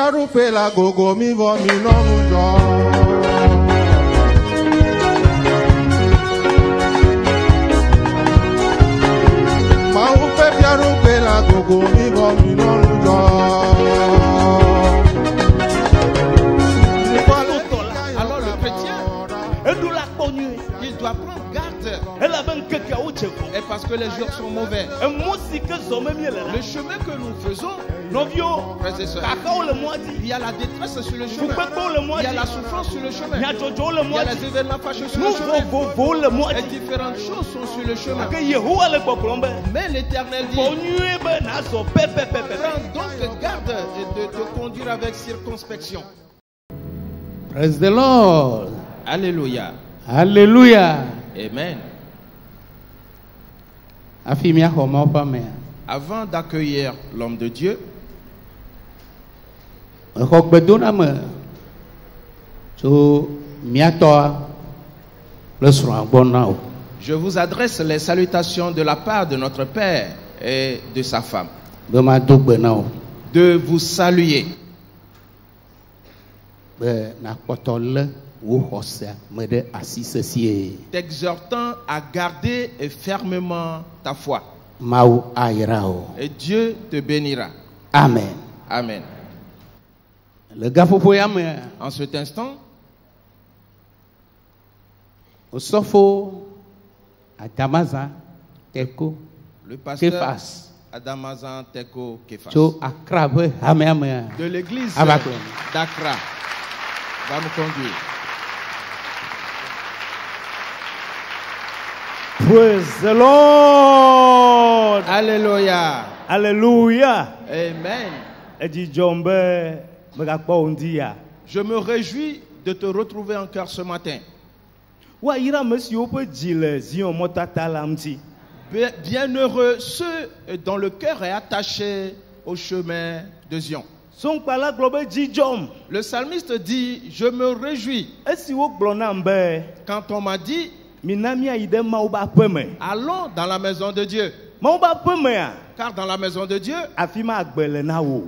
piaru pe la gogo mi vo mi non jo. Alors le chrétien, il doit prendre garde. Et parce que les jours sont mauvais. Le chemin que nous faisons, frères et sœurs, il y a la détresse sur le chemin. Il y a la souffrance sur le chemin. Il y a les événements fâcheux sur le chemin. Et différentes choses sont sur le chemin. Mais l'Éternel dit, prends donc garde de te conduire avec circonspection. Praise the Lord. Alléluia. Alléluia. Amen. Avant d'accueillir l'homme de Dieu, je vous adresse les salutations de la part de notre Père et de sa femme. De vous saluer. T'exhortant à garder fermement ta foi. Et Dieu te bénira. Amen. Amen. En cet instant, le pasteur Adamazan Teko Kefas de l'église d'Accra va nous conduire. Praise the Lord. Alléluia. Alléluia. Amen. Je me réjouis de te retrouver encore ce matin. Bienheureux ceux dont le cœur est attaché au chemin de Zion. Le psalmiste dit, je me réjouis. Quand on m'a dit, allons dans la maison de Dieu. Car dans la maison de Dieu,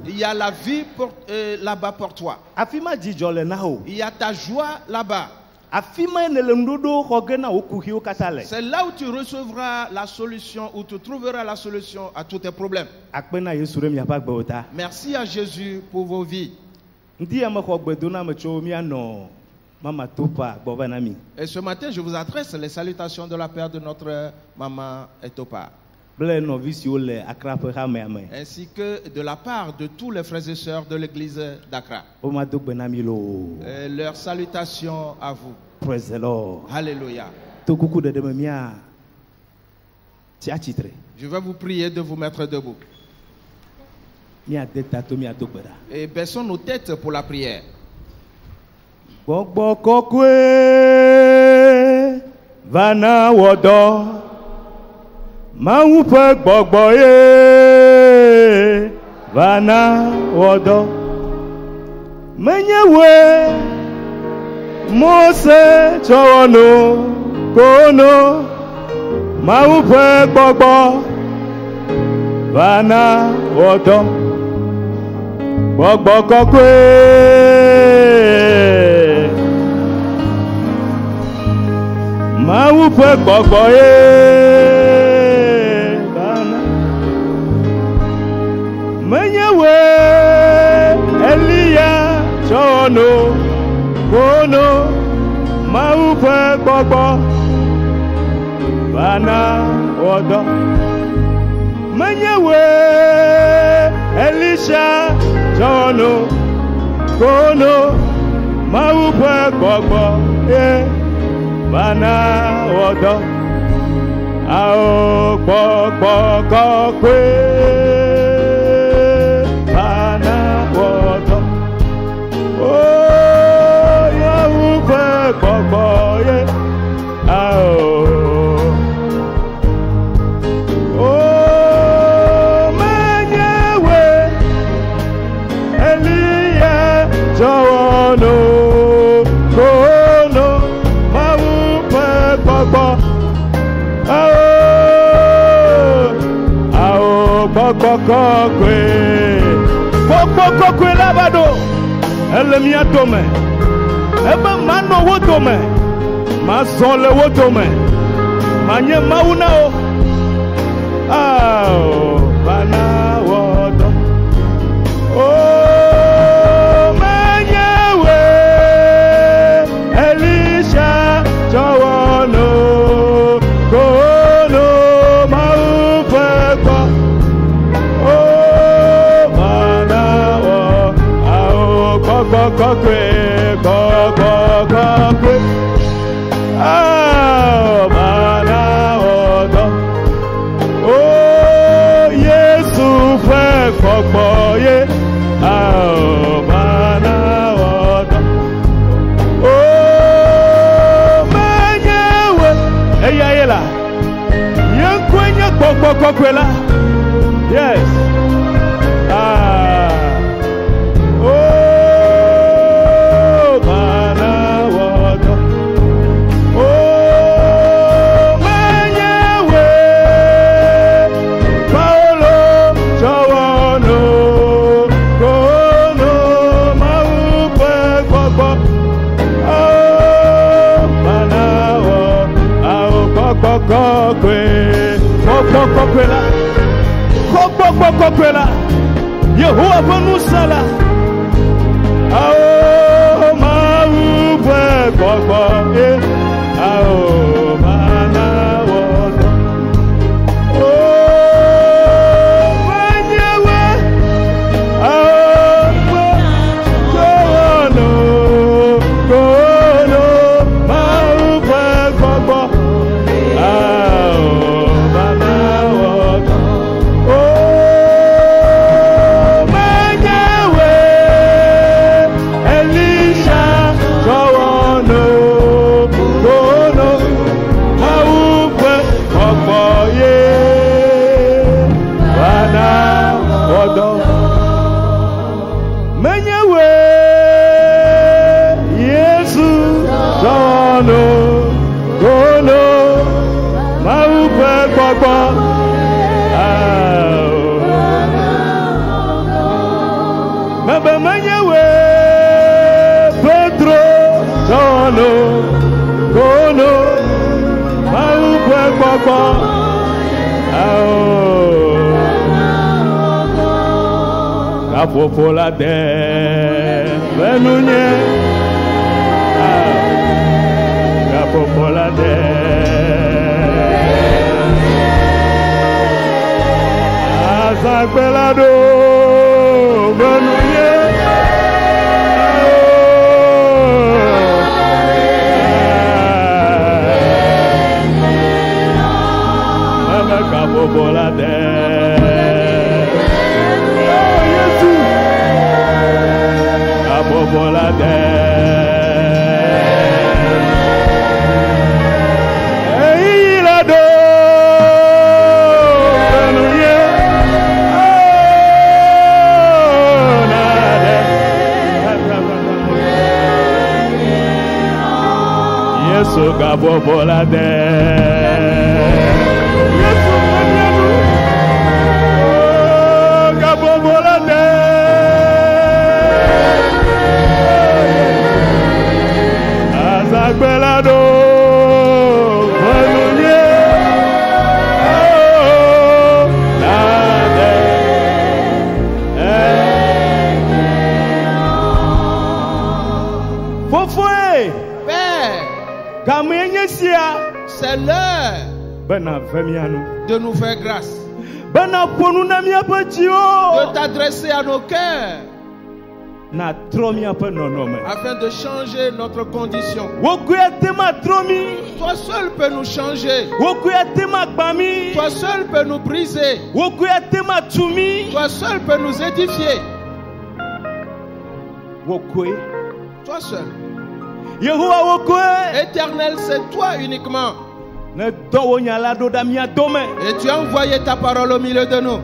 il y a la vie là-bas pour toi. Il y a ta joie là-bas. C'est là où tu recevras la solution, où tu trouveras la solution à tous tes problèmes. Merci à Jésus pour vos vies. Et ce matin, je vous adresse les salutations de la part de notre maman Etopa. Ainsi que de la part de tous les frères et sœurs de l'église d'Accra. Leurs salutations à vous. Praise the Lord. Alléluia. Je vais vous prier de vous mettre debout. Et baissons nos têtes pour la prière. Vana wodo Maupe gbogboye Vana wodo Menyewe Mose chono Kono Maupe gbogbo Vana wodo Gbogbo kokwe Maupe gbogboye Bana Menyewe Elia chono Kono Maupe gbogbo Bana wodo Menyewe Elisha chono Kono Maupe gbogbo Bana wodo Ao gbogbo kokwe Bana wodo Oh Yahweh gbogbo ye Ao Oh Menyewe Elia Jono Kono Gbogbo Ao gbogbo kokwe Kokoko labado. Elle m'y a tombé. Ebe mano wotome. Ma son le wotome. Manye maunao. Ah, bana woto. Oh, manyewe. Elisha Jawano. Kono maufekwa. Oh, bana wo. Ao kokokokwe. Kokokokwe. Ah, bana woto. Oh, Yesu fait kokboye. Ah, bana woto. Oh, manyewe. Eya yela. Yankwenye kokokokwela. Yes. Ah. Oh, bana woto. Oh, manyewe. Paulo Jawano. Kono maupe koko. Oh, bana wo. Ao kokokokwe. Kokokokwela. Kokokokwela. Yehowa vanusala. Ao maupe koko. Ao bana woto. Oh, manyewe. Ao Jawano. Kono maupe koko. Ao bana woto. Oh, manyewe. Elisha Jawano. Kono maupe koko ye. Bana woto. Manyewe. Yesu Jawano. Kono maupe koko. Mebe manyewe. Pedro Jawano. Kono maupe koko. Kapopola de Benunye. Kapopola de Azagbelado Benunye. Kapopola de Kapopola de Eilado Benunye. Yesu kapopola de Azagbelado Benunye. Oh, nade. Fofoe. Père, Kamenyesia. c'est l'heure Bena vemianu. de nous faire grâce, Bena ponuna miapatio. de t'adresser à nos cœurs Na tromi ape nonome. afin de changer notre condition. Wokuya tema tromi. Toi seul peux nous changer. Wokuya tema gbami. Toi seul peux nous briser. Wokuya tema tumi. Toi seul peux nous édifier. Wokwe. Toi seul. Yehowa wokwe. Éternel, c'est toi uniquement. Ne dowo nyala do da mia dome. Et tu as envoyé ta parole au milieu de nous.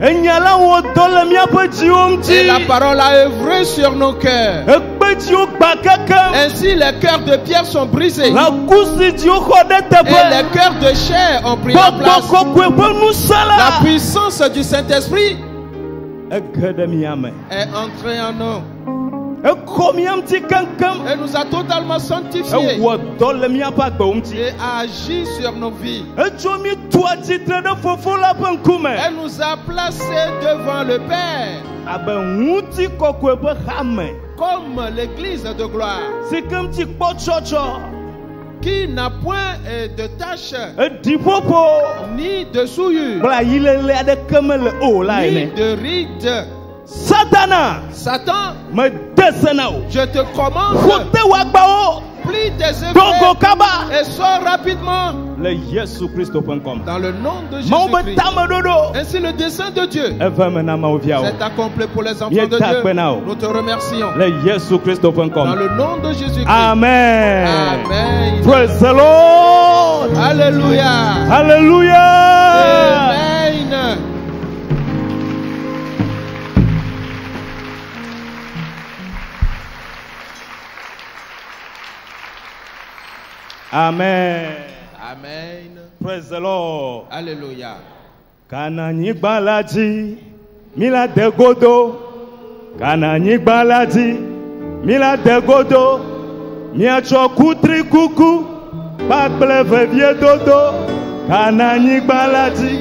Enyala wo dole miape jiomti. Et la parole a œuvré sur nos cœurs. Ekpetio bakaka. Ainsi les cœurs de pierre sont brisés. La kusi dio khode Et tepe. les cœurs de chair ont pris la place. Kokokwe pe nusala. La puissance du Saint-Esprit est entré en nous. Et nous a totalement sanctifiés. Et a agi sur nos vies. Elle nous a placés devant le Père. Comme l'église de gloire. Qui n'a point de tache, ni de souillure, ni de rides. Satan, je te commande, plie tes œuvres et sors rapidement. Dans le nom de Jésus-Christ. Ainsi le dessein de Dieu s'est accompli pour les enfants de Dieu. Nous te remercions. Dans le nom de Jésus-Christ. Amen. Amen. Praise the Lord. Alléluia. Hallelujah. Amen. Amen. Amen. Praise the Lord. Alléluia. Kanani balaji mila degodo. Kanani balaji mila degodo. Miacho kutri kuku bakble vevie dodo. Kanani balaji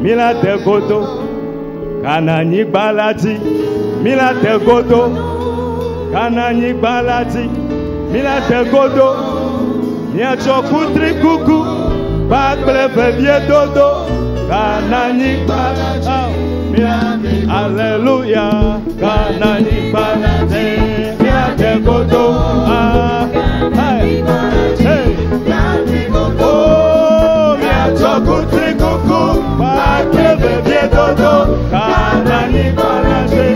mila degodo. Kanani balaji mila degodo. Kanani balaji mila degodo. Miacho kutri kuku bakble vevie dodo. Kanani balaji. Hallelujah. Kanani balaji mila degodo. Oh, miacho kutri kuku bakble vevie dodo. Kanani balaji.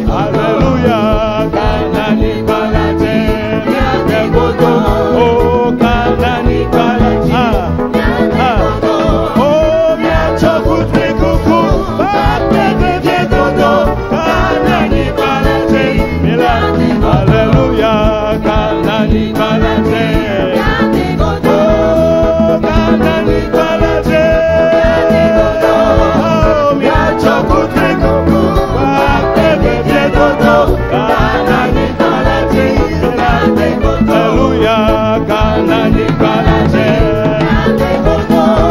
Hallelujah. Kanani balaji mila degodo. Oh, kanani balaji. Oh, miacho kutri kuku bakble vevie dodo. Kanani balaji mila. Hallelujah. Kanani balaji. Oh, kanani balaji. Oh, miacho kutri kuku bakble vevie dodo. Kanani balaji mila. Hallelujah. Kanani balaji.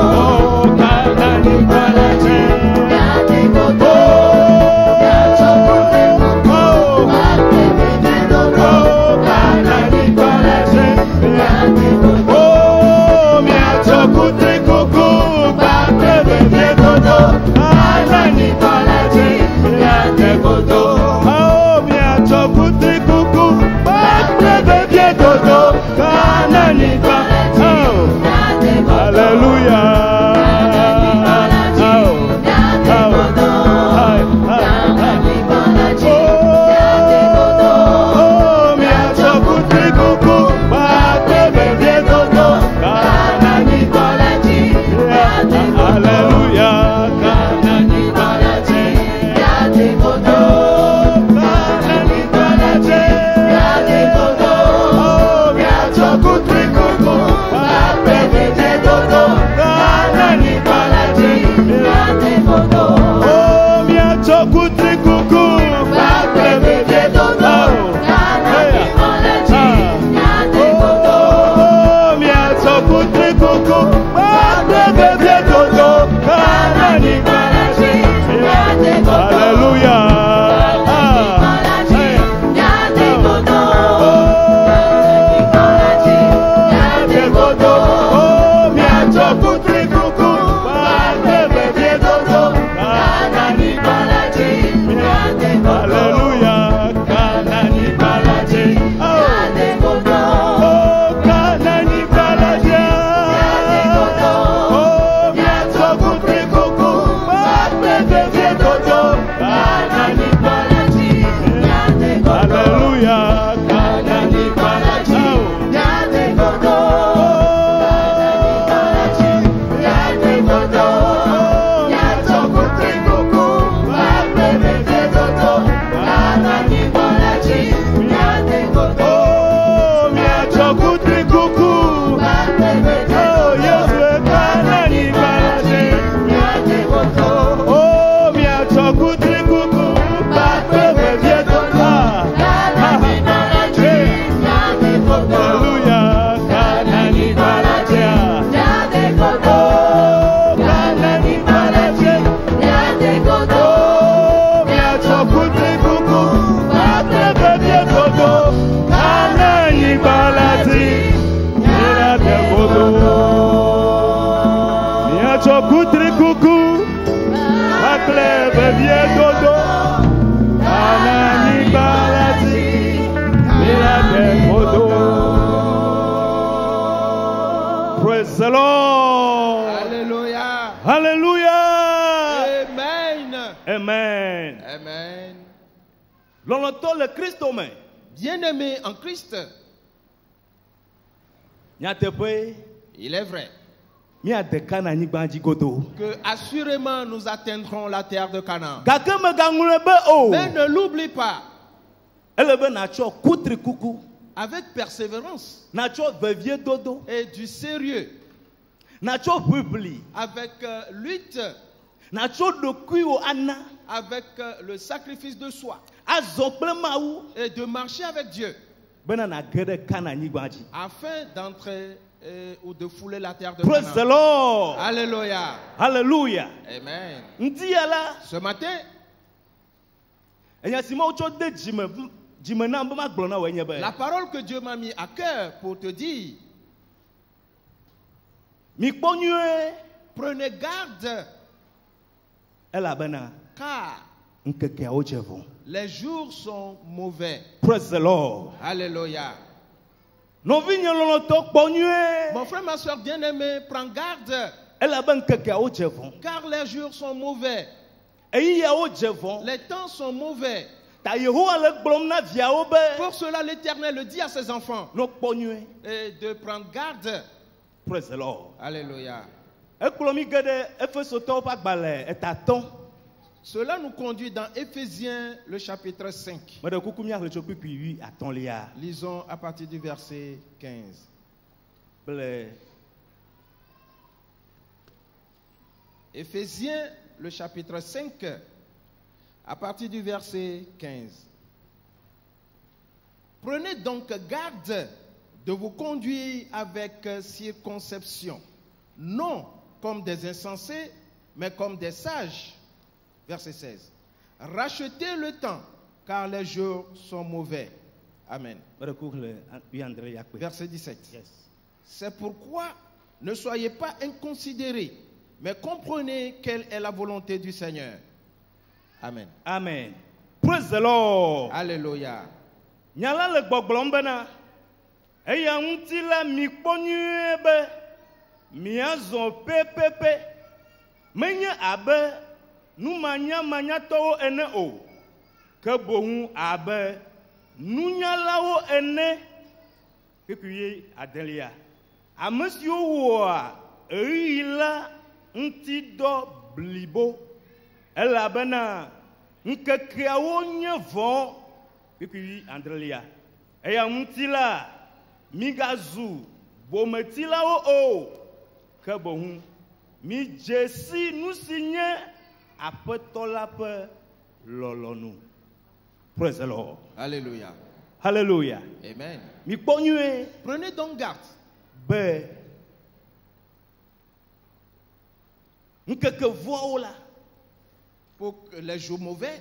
Oh, kanani balaji. Oh, miacho kutri kuku bakble vevie dodo. Kanani balaji mila degodo. Oh, miacho kutri kuku bakble vevie dodo. Kanani balaji. Hallelujah. Kutriku Oh, miacho kutri kuku, bate bebie gogo, ana yibalati, mira de gogo. Miacho kutri kuku, bate bebie gogo, ana yibalati, mira de gogo. Praise the Lord. Alléluia. Hallelujah. Amen. Amen. Amen. L'on le Christ au main. Bien-aimé en Christ, il est vrai que assurément nous atteindrons la terre de Canaan. Mais ne l'oublie pas. Avec persévérance et du sérieux, avec lutte, avec le sacrifice de soi et de marcher avec Dieu afin d'entrer ou de fouler la terre de Praise the Canaan. Lord. Alléluia. Hallelujah. Amen. Ndiala. Ce matin, la parole que Dieu m'a mis à cœur pour te dire, prenez garde, car les jours sont mauvais. Praise the Lord. Alléluia. Mon Mon frère, ma soeur bien-aimée, prends garde, car les jours sont mauvais. Les temps sont mauvais. Pour cela, l'Éternel le dit à ses enfants et de prendre garde. Praise the Lord. Alléluia. Cela nous conduit dans Éphésiens, le chapitre 5. Lisons à partir du verset 15. Éphésiens, le chapitre 5, à partir du verset 15. Prenez donc garde de vous conduire avec circonception, non comme des insensés, mais comme des sages. Verset 16. Rachetez le temps, car les jours sont mauvais. Amen. Verset 17. C'est pourquoi ne soyez pas inconsidérés, mais comprenez quelle est la volonté du Seigneur. Amen. Amen. Praise the Lord. Alléluia. Nyala le gbogblom eya ŋuti la mi kpɔ nyuie be miazɔ pepepe menye abe numanyamanyatɔwo ene o ke boŋu abe nunyalawo ene kekuye adelia ame siwo wɔa eyi la ŋuti dɔ blibo elabena ŋkekeawo nye vɔ kekuyi andrelia eya ŋuti la migazu bometilawo o ke boŋu mi dzesi nu si nye aƒetɔ la ƒe lɔlɔnu. Praise the Lord. Alléluia. Hallelujah. Amen. Mi kpɔ nyuie. Prenez donc garde. Be ŋkeke vɔawo la. Pour que les jours mauvais,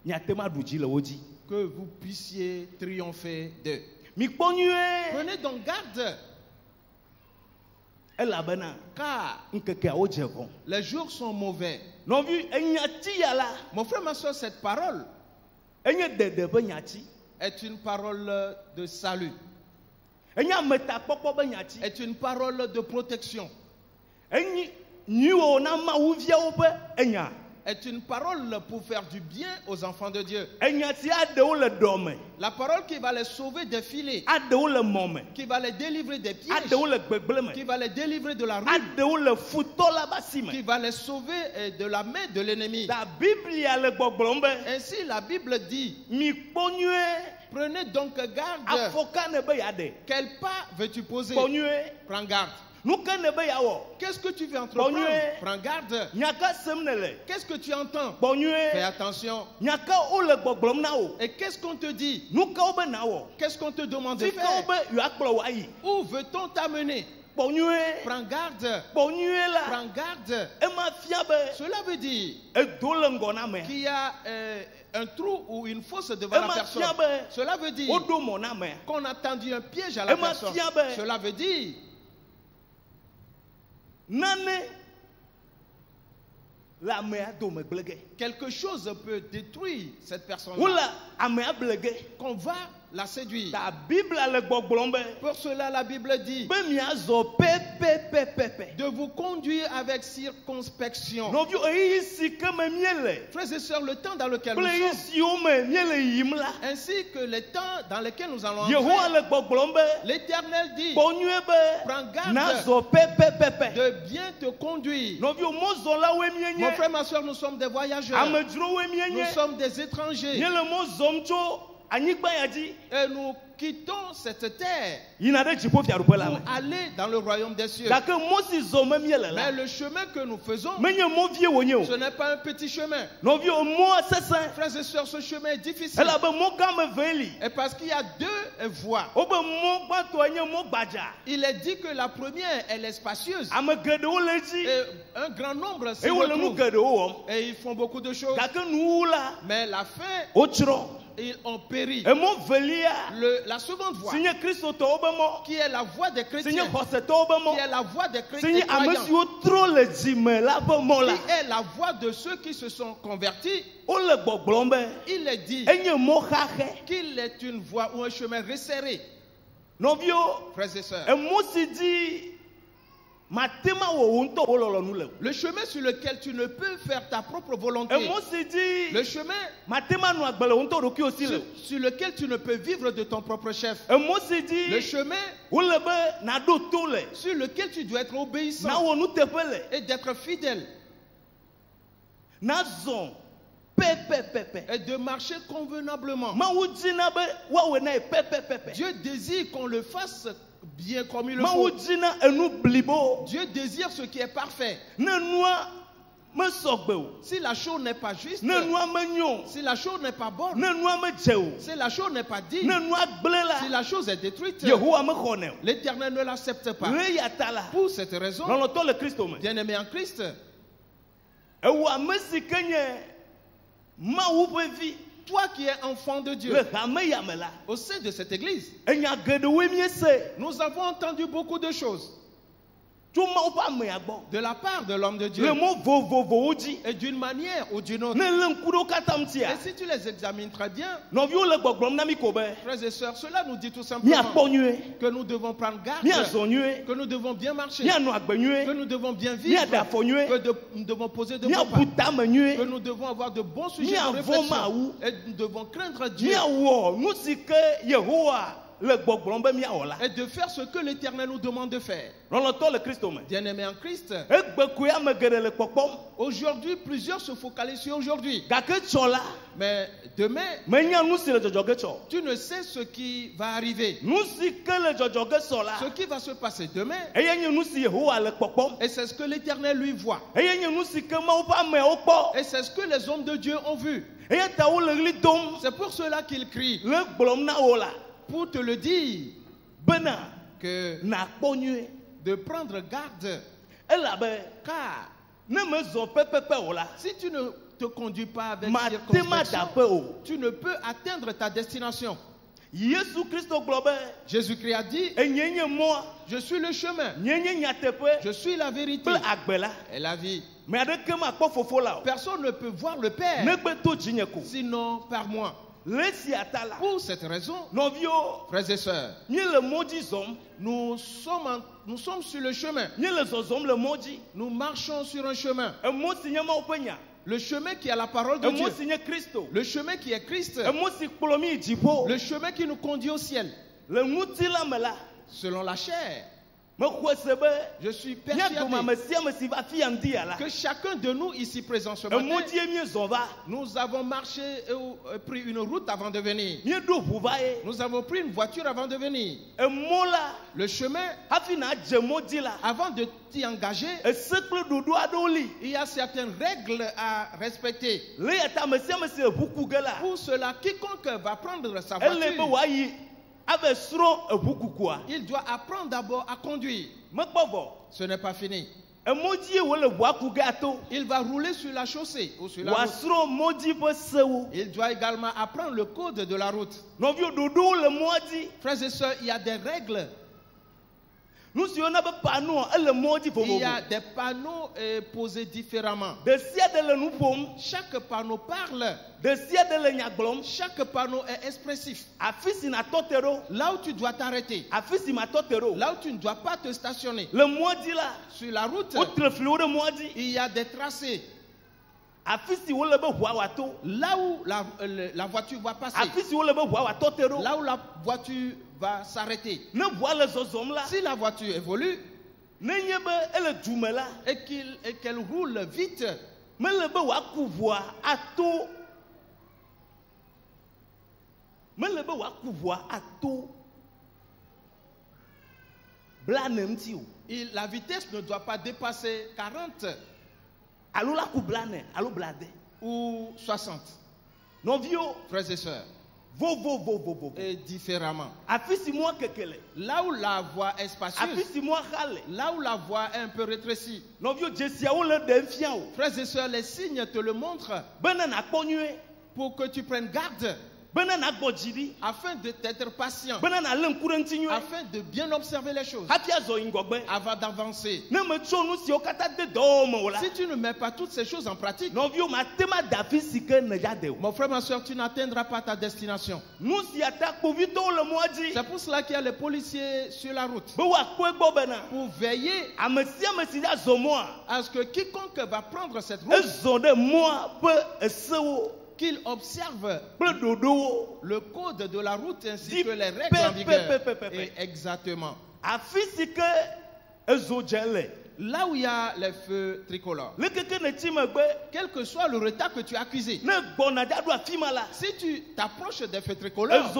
miatema ɖu dzi le wo dzi. que vous puissiez triompher d'eux. Mi kpɔ nyuie. Prenez donc garde. Elabena Car ŋkekeawo dze vɔ. les jours sont mauvais. Nɔvi enyati ya la. Mon frère, ma soeur, cette parole Enye dede ƒe nyati. est une parole de salut, Enye ametakpɔkpɔ ƒe nyati. est une parole de protection, Enye nyuiwo na mawuviawo ƒe enya. est une parole pour faire du bien aux enfants de Dieu. Enyati aɖewo le dɔ me. La parole qui va les sauver des filets, Aɖewo le mɔ me. qui va les délivrer des pièges, Aɖewo le gbegble me. qui va les délivrer de la ruine, Aɖewo le futɔ la ƒe asi me. qui va les sauver de la main de l'ennemi. Ta Biblia le gbɔgblɔm be Ainsi, la Bible dit, mi kpɔ nyuie. prenez donc garde. Afɔka ne be yaɖe. Quel pas veux-tu poser? Kpɔ nyuie. Prends garde. Nu ke ne be yawɔ. Qu'est-ce que tu veux entreprendre? Bonne. Prends garde. Nyaka sem ne le. Qu'est-ce que tu entends? Kpɔ Fais nyuie. attention. Nyaka wo le gbɔgblɔm na wo. Et qu'est-ce qu'on te dit? Nu kawo be na wɔ. Qu'est-ce qu'on te demande de Fi kawo faire? be yewoakplɔ wo ayi. Où veut-on t'amener? Prends garde. Prends garde. Cela veut dire qu'il y a un trou ou une fosse devant la personne. Cela veut dire qu'on a tendu un piège à la personne. Cela veut dire quelque chose peut détruire cette personne-là. Qu'on va la séduire. Pour cela, la Bible dit de vous conduire avec circonspection. Frères et sœurs, le temps dans lequel nous sommes, ainsi que le temps dans lequel nous allons entrer, l'Éternel dit prends garde de bien te conduire. Mon frère, ma soeur, nous sommes des voyageurs. Nous sommes des étrangers. Et nous quittons cette terre pour aller dans le royaume des cieux. Mais le chemin que nous faisons, ce n'est pas un petit chemin. Frères et sœurs, ce chemin est difficile. Et parce qu'il y a deux voies. Il est dit que la première, elle est spacieuse. Et un grand nombre s'y retrouvent. Et ils font beaucoup de choses. Mais la fin, ils ont péri. La seconde voie, qui est la voie des chrétiens, qui est la voie des chrétiens croyants, qui est la voie de ceux qui se sont convertis, il est dit qu'il est une voie ou un chemin resserré. Frères et sœurs, le chemin sur lequel tu ne peux faire ta propre volonté, le chemin sur lequel tu ne peux vivre de ton propre chef, le chemin sur lequel tu dois être obéissant et d'être fidèle et de marcher convenablement. Dieu désire qu'on le fasse bien comme il le faut. Dieu désire ce qui est parfait. Si la chose n'est pas juste, si la chose n'est pas bonne, si la chose n'est pas digne, si la chose est détruite, l'Éternel ne l'accepte pas. Pour cette raison, bien-aimé en Christ, toi qui es enfant de Dieu, au sein de cette église, nous avons entendu beaucoup de choses de la part de l'homme de Dieu, et d'une manière ou d'une autre. Et si tu les examines très bien, frères et sœurs, cela nous dit tout simplement que nous devons prendre garde, que nous devons bien marcher, que nous devons bien vivre, que nous devons poser de bons pas, que nous devons avoir de bons sujets de réflexion, et nous devons craindre Dieu et de faire ce que l'Éternel nous demande de faire. Bien-aimé en Christ, aujourd'hui, plusieurs se focalisent sur aujourd'hui. Mais demain, tu ne sais ce qui va arriver. Ce qui va se passer demain, et c'est ce que l'Éternel lui voit. Et c'est ce que les hommes de Dieu ont vu. C'est pour cela qu'il crie, pour te le dire, que de prendre garde, car si tu ne te conduis pas avec circonspection, tu ne peux atteindre ta destination. Jésus-Christ a dit, je suis le chemin, je suis la vérité et la vie. Personne ne peut voir le Père sinon par moi. Pour cette raison, frères et sœurs, nous sommes sur le chemin. Nous marchons sur un chemin. Le chemin qui est la parole de Dieu. Le chemin qui est Christ. Le chemin qui nous conduit au ciel. Selon la chair. Je suis persuadé que chacun de nous ici présent ce matin, nous avons marché et pris une route avant de venir. Nous avons pris une voiture avant de venir. Le chemin, avant de t'y engager, il y a certaines règles à respecter. Pour cela, quiconque va prendre sa voiture Il doit apprendre d'abord à conduire. Ce n'est pas fini. Il va rouler sur la chaussée ou sur la route. Il doit également apprendre le code de la route. Frères et sœurs, il y a des règles. Il y a des panneaux posés différemment. Chaque panneau parle. Chaque panneau est expressif. Là où tu dois t'arrêter. Là où tu ne dois pas te stationner. Sur la route, il y a des tracés. Là où la voiture va passer. Là où la voiture va s'arrêter. Si la voiture évolue et qu'elle roule vite, la vitesse ne doit pas dépasser 40 ou 60. Frères et sœurs, et différemment. Là où la voie est spacieuse, là où la voie est un peu rétrécie. Frères et sœurs, les signes te le montrent pour que tu prennes garde, afin d'être patient, afin de bien observer les choses avant d'avancer. Si tu ne mets pas toutes ces choses en pratique, mon frère, ma soeur, tu n'atteindras pas ta destination. C'est pour cela qu'il y a les policiers sur la route, pour veiller à ce que quiconque va prendre cette route, qu'il observe le code de la route ainsi que les règles en vigueur. Et exactement. Là où il y a les feux tricolores, quel que soit le retard que tu as accusé, si tu t'approches des feux tricolores,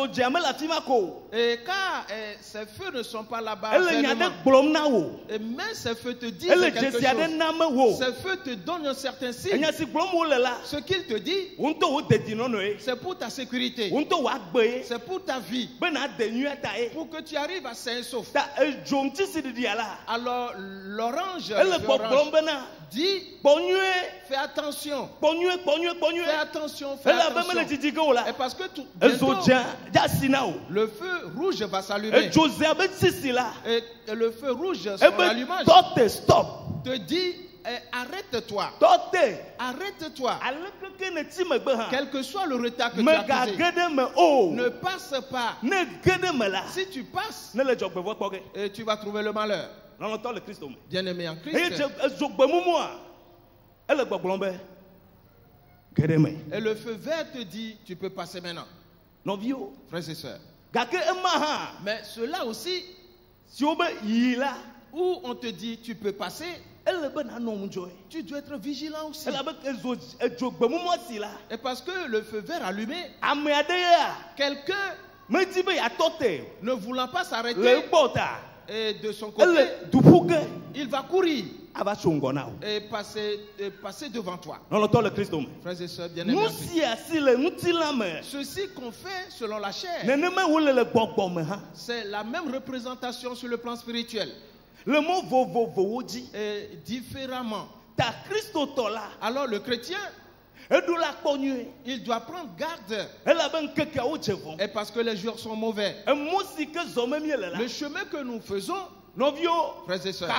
et car ces feux ne sont pas là-bas, mais ces feux te disent quelque chose. Ces feux te donnent un certain signe. Ce qu'il te dit, c'est pour ta sécurité, c'est pour ta vie, pour que tu arrives à sain et sauf. Alors l'orange dit, fais attention, fais attention, fais attention. Et parce que le feu rouge va s'allumer, et le feu rouge, son allumage te dit, arrête-toi, arrête-toi, quel que soit le retard que tu as causé, ne passe pas. Si tu passes, tu vas trouver le malheur. Bien-aimé en Christ. Et le feu vert te dit, tu peux passer maintenant. Frères et sœurs. Mais cela aussi, où on te dit, tu peux passer, tu dois être vigilant aussi. Et parce que le feu vert allumé, quelqu'un ne voulant pas s'arrêter, et de son côté, il va courir et passer devant toi. Frères et sœurs bien-aimés, ceci qu'on fait selon la chair, c'est la même représentation sur le plan spirituel. Le mot est différemment. Alors le chrétien, il doit prendre garde. Et parce que les jours sont mauvais, le chemin que nous faisons, frères et sœurs,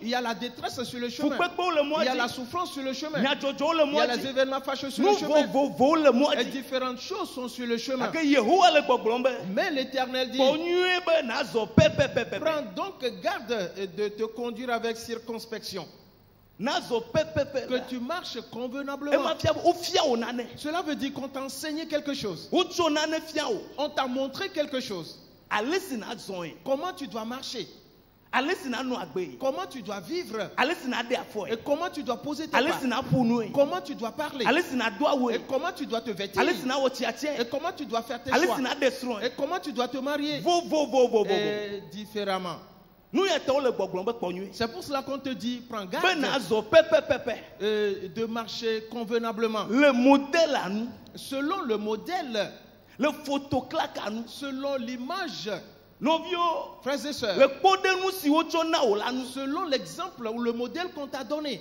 il y a la détresse sur le chemin, il y a la souffrance sur le chemin, il y a les événements fâcheux sur le chemin, et différentes choses sont sur le chemin. Mais l'Éternel dit, prends donc garde de te conduire avec circonspection, que tu marches convenablement. Cela veut dire qu'on t'a enseigné quelque chose, on t'a montré quelque chose. Comment tu dois marcher, comment tu dois vivre, et comment tu dois poser tes pas, comment tu dois parler, et comment tu dois te vêtir, et comment tu dois faire tes choix, et comment tu dois te marier, et différemment. C'est pour cela qu'on te dit, prends garde de marcher convenablement. Selon le modèle Le photoclaque à nous. selon l'image, Novio. frères et sœurs, Le pot de nous si autre chose là nous. selon l'exemple ou le modèle qu'on t'a donné.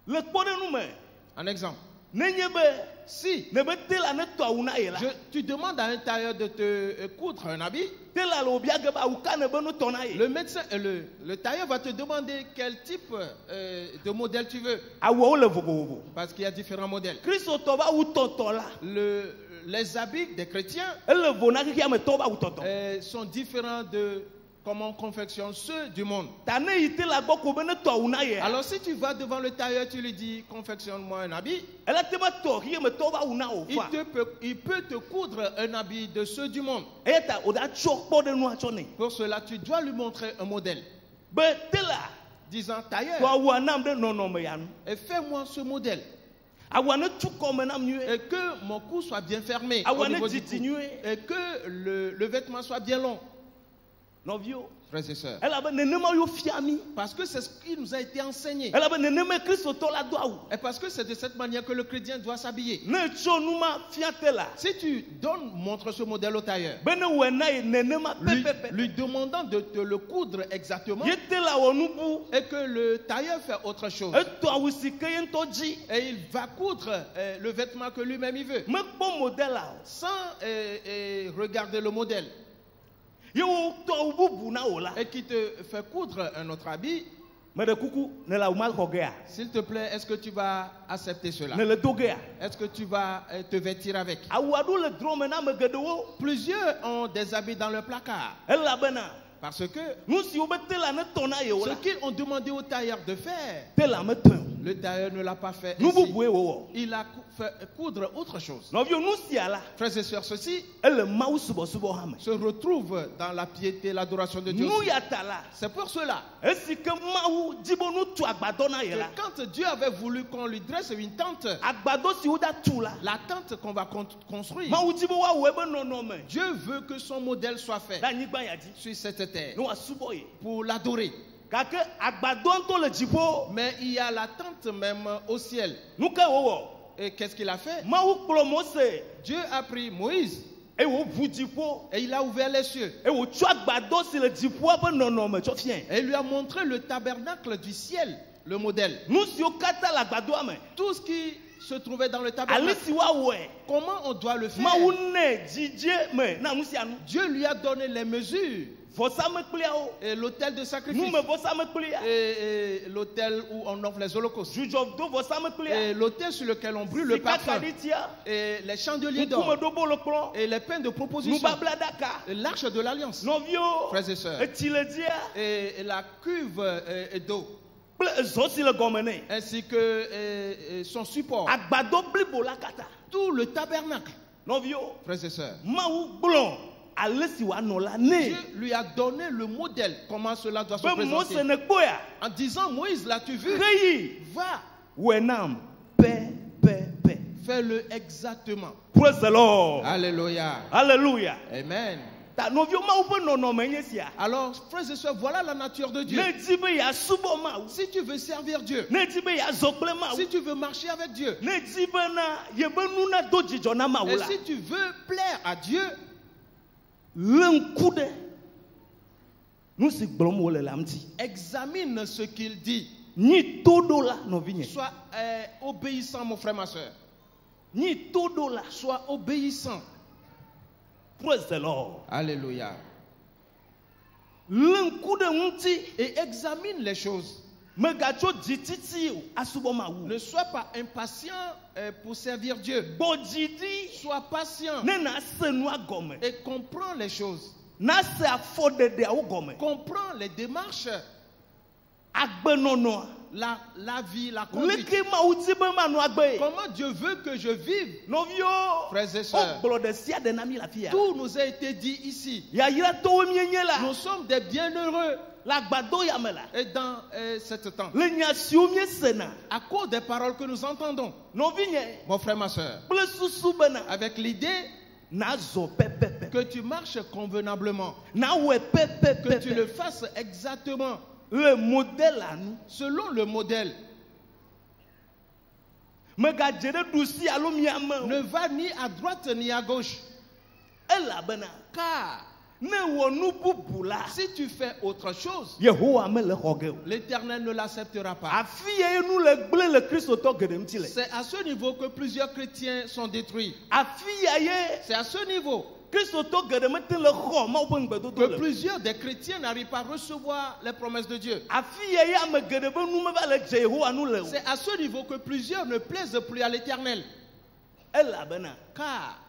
Le pot de nous mais. Un exemple. Nenyebe. Si Ne be tela ne to una yela. tu demandes à un tailleur de te coudre un habit, Tela lo biage ba uka ne be no tona ye. le médecin, le tailleur va te demander quel type de modèle tu veux. Awo le vovovo. Parce qu'il y a différents modèles. Christ to ba u tonton là. Les habits des chrétiens Le vona ki ya me to ba u tonton. sont différents de comment on confectionne ceux du monde. Tane ite la gbo ko be ne to una ye. Alors si tu vas devant le tailleur, tu lui dis confectionne-moi un habit, Elle te ba to ki me to ba una o fa. il peut te coudre un habit de ceux du monde. Eta o da chok po de nous a chone. Pour cela, tu dois lui montrer un modèle. Be tela. Disant To tailleur, awa nam de non me ya nu. et fais-moi ce modèle. Awa ne tu ko me nam nu. Et que mon cou soit bien fermé. Awa Au ne niveau du titi cou. nu. Et que le vêtement soit bien long. Novio. Frères et sœurs. Elle a be nenema yo fiami. Parce que c'est ce qui nous a été enseigné. Elle a be nenema Christ to la do awu. Et parce que c'est de cette manière que le chrétien doit s'habiller. Ne cho nous ma fiate la. Si tu montres ce modèle au tailleur, Bene wena ye nenema pepepe. lui demandant de te le coudre exactement, Yete la onubu. et que le tailleur fait autre chose. Eto awisi ke yen to ji. Et il va coudre le vêtement que lui-même il veut, Me bon modèle là. sans regarder le modèle. Yo to ubu na ola. Et qui te fait coudre un autre habit. Me de kuku ne la umal kogea. S'il te plaît, est-ce que tu vas accepter cela? Ne le dogea. Est-ce que tu vas te vêtir avec? Awadu le drome na me gedewo. Plusieurs ont des habits dans leur placard. Elle la bena. Parce que Nous si obete la ne tona ye ce ola. qu'ils ont demandé au tailleur de faire, Te la me ten. le tailleur ne l'a pas fait Nous ainsi. bubue wo. Il a fait coudre autre chose. Novio nous si ala. Frères et sœurs, ceci Elle mau subo subo hame. se retrouve dans la piété, l'adoration de Dieu. Nous aussi. ya tala. C'est pour cela Esi ke mau jibo nous tu agbado na ye que la. quand Dieu avait voulu qu'on lui dresse une tente, Agbado si uda tu la. la tente qu'on va construire, Mau jibo wa webe no no me. Dieu veut que son modèle soit fait Da nyigba ya di. sur cette terre Nous asubo ye. pour l'adorer. Kake agbado nto le jibo. Mais il y a la tente même au ciel. Nous ke wo. Et qu'est-ce qu'il a fait? Mau klo Mose. Dieu a pris Moïse E wo bu jibo. et il a ouvert les cieux. E wo tu agbado si le jibo abe no no me cho fien. Et il lui a montré le tabernacle du ciel, le modèle. Nous si o kata la agbado ame. Tout ce qui se trouvait dans le Ale tabernacle. si wa we. Comment on doit le faire? Mau ne jije me na nous si anu. Dieu lui a donné les mesures. Vosa me kplia o. Et l'autel de sacrifice. Nous me vosa me kplia. Et l'autel où on offre les holocaustes. Jujo do vosa me kplia. Et l'autel sur lequel on brûle le Sika parfum. kaditia. Et les chandeliers Nkume d'or. do bo le plan. Et les pains de Nous proposition. babla daka. Et l'arche de l'alliance. Novio. Frères et sœurs. Et tu le dis. Et la cuve d'eau. Ple zo si le gomene. Ainsi que son support. Agbado blibo la kata. Tout le tabernacle. Novio. Frères et sœurs. Mau blon. Ale si wa no la ne. Dieu lui a donné le modèle. Comment cela doit se Be Mose présenter. ne kpoya. En disant, Moïse, l'as-tu vu? Reyi. Va, Wenam. Pe. fais-le exactement. Praise the Lord. Alléluia. Hallelujah. Amen. Ta novio mau pe no no menye sia. Alors, frères et sœurs, voilà la nature de Dieu. Ne dibe ya subo mau. Si tu veux servir Dieu, Ne dibe ya zokple mau. si tu veux marcher avec Dieu, Ne dibe na yebe nuna do jijo na mau et la. si tu veux plaire à Dieu, L'enkude. Nous si glom wole lamti. examine ce qu'il dit. Ni todo la no vinye. Sois obéissant, mon frère, ma soeur. Ni todo la. Sois obéissant. Praise the Lord. Alléluia. L'enkude unti. Et examine les choses. Megacho jititi asubo mau. Ne sois pas impatient pour servir Dieu. Bojidi. Sois patient Ne na se noa gome. et comprends les choses. Na se afode de au gome. Comprends les démarches, Agbe nono. la vie, la conduite. Leke mau tibe manu agbe. Comment Dieu veut que je vive. Novio. Frères et sœurs, O de sia de nami la fia. tout nous a été dit ici. Ya yira to mienye la. Nous sommes des bienheureux. La gbado ya me la. Et dans cette temps, Le nya siomie sena. à cause des paroles que nous entendons, Novinye. mon frère, ma soeur, Ple susu bena. avec l'idée Na zo pepepe. que tu marches convenablement, Na we pepepe. que tu le fasses exactement Le modèle à nous. selon le modèle. ne va ni à droite ni à gauche. Car si tu fais autre chose, l'Éternel ne l'acceptera pas. C'est à ce niveau que plusieurs chrétiens sont détruits. C'est à ce niveau que plusieurs des chrétiens n'arrivent pas à recevoir les promesses de Dieu. C'est à ce niveau que plusieurs ne plaisent plus à l'Éternel. Car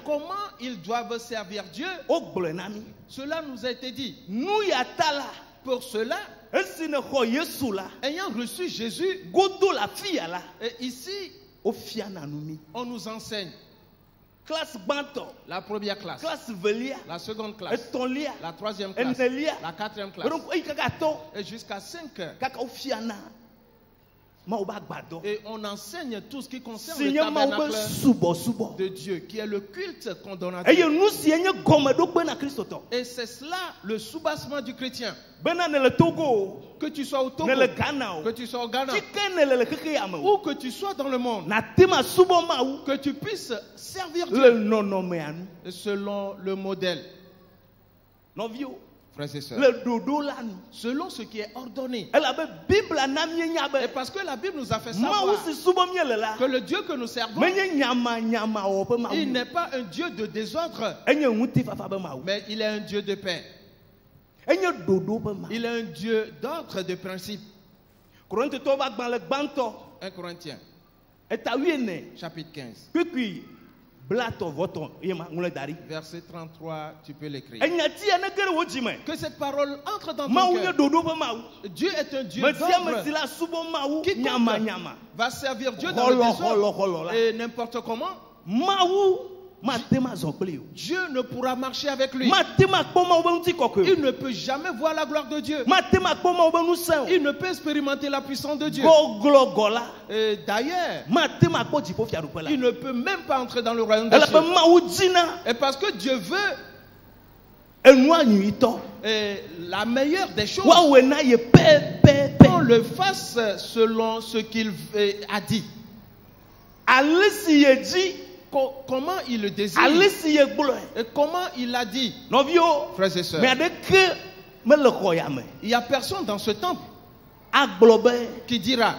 comment ils doivent servir Dieu, cela nous a été dit. Pour cela, ayant reçu Jésus, et ici, on nous enseigne la première classe, la seconde classe, la troisième classe, la quatrième classe, et jusqu'à 5 heures. Et on enseigne tout ce qui concerne le tabernacle de Dieu, qui est le culte qu'on donne à Dieu. Et c'est cela le soubassement du chrétien. Que tu sois au Togo, que tu sois au Ghana, ou que tu sois dans le monde, que tu puisses servir Dieu selon le modèle. Frères et sœurs, selon ce qui est ordonné. Et parce que la Bible nous a fait savoir que le Dieu que nous servons, il n'est pas un Dieu de désordre, mais il est un Dieu de paix. Il est un Dieu d'ordre, de principe. 1 Corinthiens, chapitre 15. Verset 33, tu peux l'écrire. Que cette parole entre dans ton cœur. Dieu est un Dieu d'ordre. Quiconque va servir Dieu dans le désordre et n'importe comment, Dieu ne pourra marcher avec lui. Il ne peut jamais voir la gloire de Dieu. Il ne peut expérimenter la puissance de Dieu. Et d'ailleurs, il ne peut même pas entrer dans le royaume de Dieu. Et parce que Dieu veut la meilleure des choses, qu'on le fasse selon ce qu'il a dit. Comment il le désire et comment il l'a dit. Frères et sœurs, il n'y a personne dans ce temple qui dira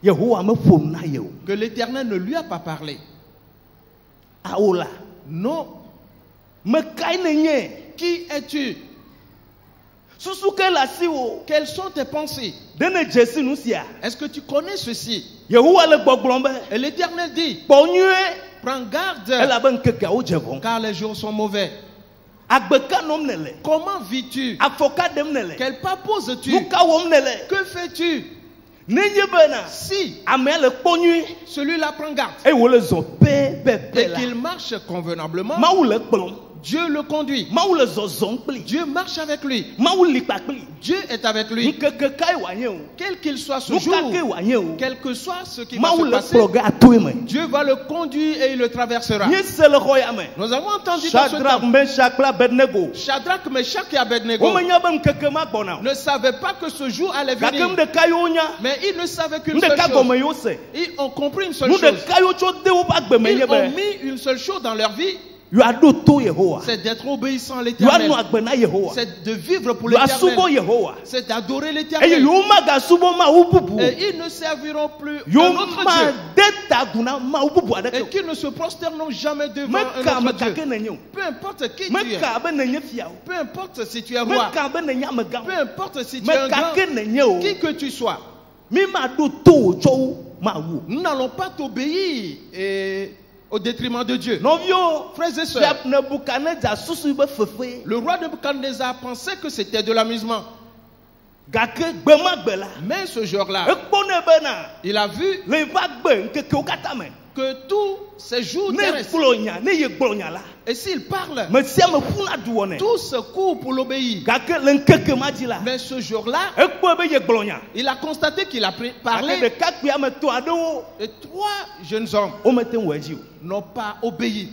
que l'Éternel ne lui a pas parlé. Non. Qui es-tu? Quelles sont tes pensées? Est-ce que tu connais ceci? Et l'Éternel dit: prends garde, car les jours sont mauvais. Comment vis-tu? Quel pas poses-tu? Que fais-tu? Si celui-là prend garde et qu'il marche convenablement, Dieu le conduit. Dieu marche avec lui. Dieu est avec lui. Quel qu'il soit ce jour, quel que soit ce qui va se passer, Dieu va le conduire et il le traversera. Nous avons entendu dans ce temps, Shadrach, Meshach et Abednego ne savaient pas que ce jour allait venir. Mais ils ne savaient qu'une seule chose. Ils ont compris une seule chose. Ils ont mis une seule chose dans leur vie. C'est d'être obéissant à l'Éternel. C'est de vivre pour l'Éternel. C'est d'adorer l'Éternel. Et ils ne serviront plus un autre Dieu. Et qu'ils ne se prosterneront jamais devant un autre Dieu. Peu importe qui tu es. Peu importe si tu es roi. Peu importe si tu es un grand. Qui que tu sois. Nous n'allons pas t'obéir au détriment de Dieu. Frères et sœurs, le roi Nebuchadnezzar pensait que c'était de l'amusement. Mais ce jour-là, il a vu que tous ces jours terrestres, et s'il parle, tout se court pour l'obéir. Mais ce jour-là, il a constaté qu'il a parlé et 3 jeunes hommes n'ont pas obéi.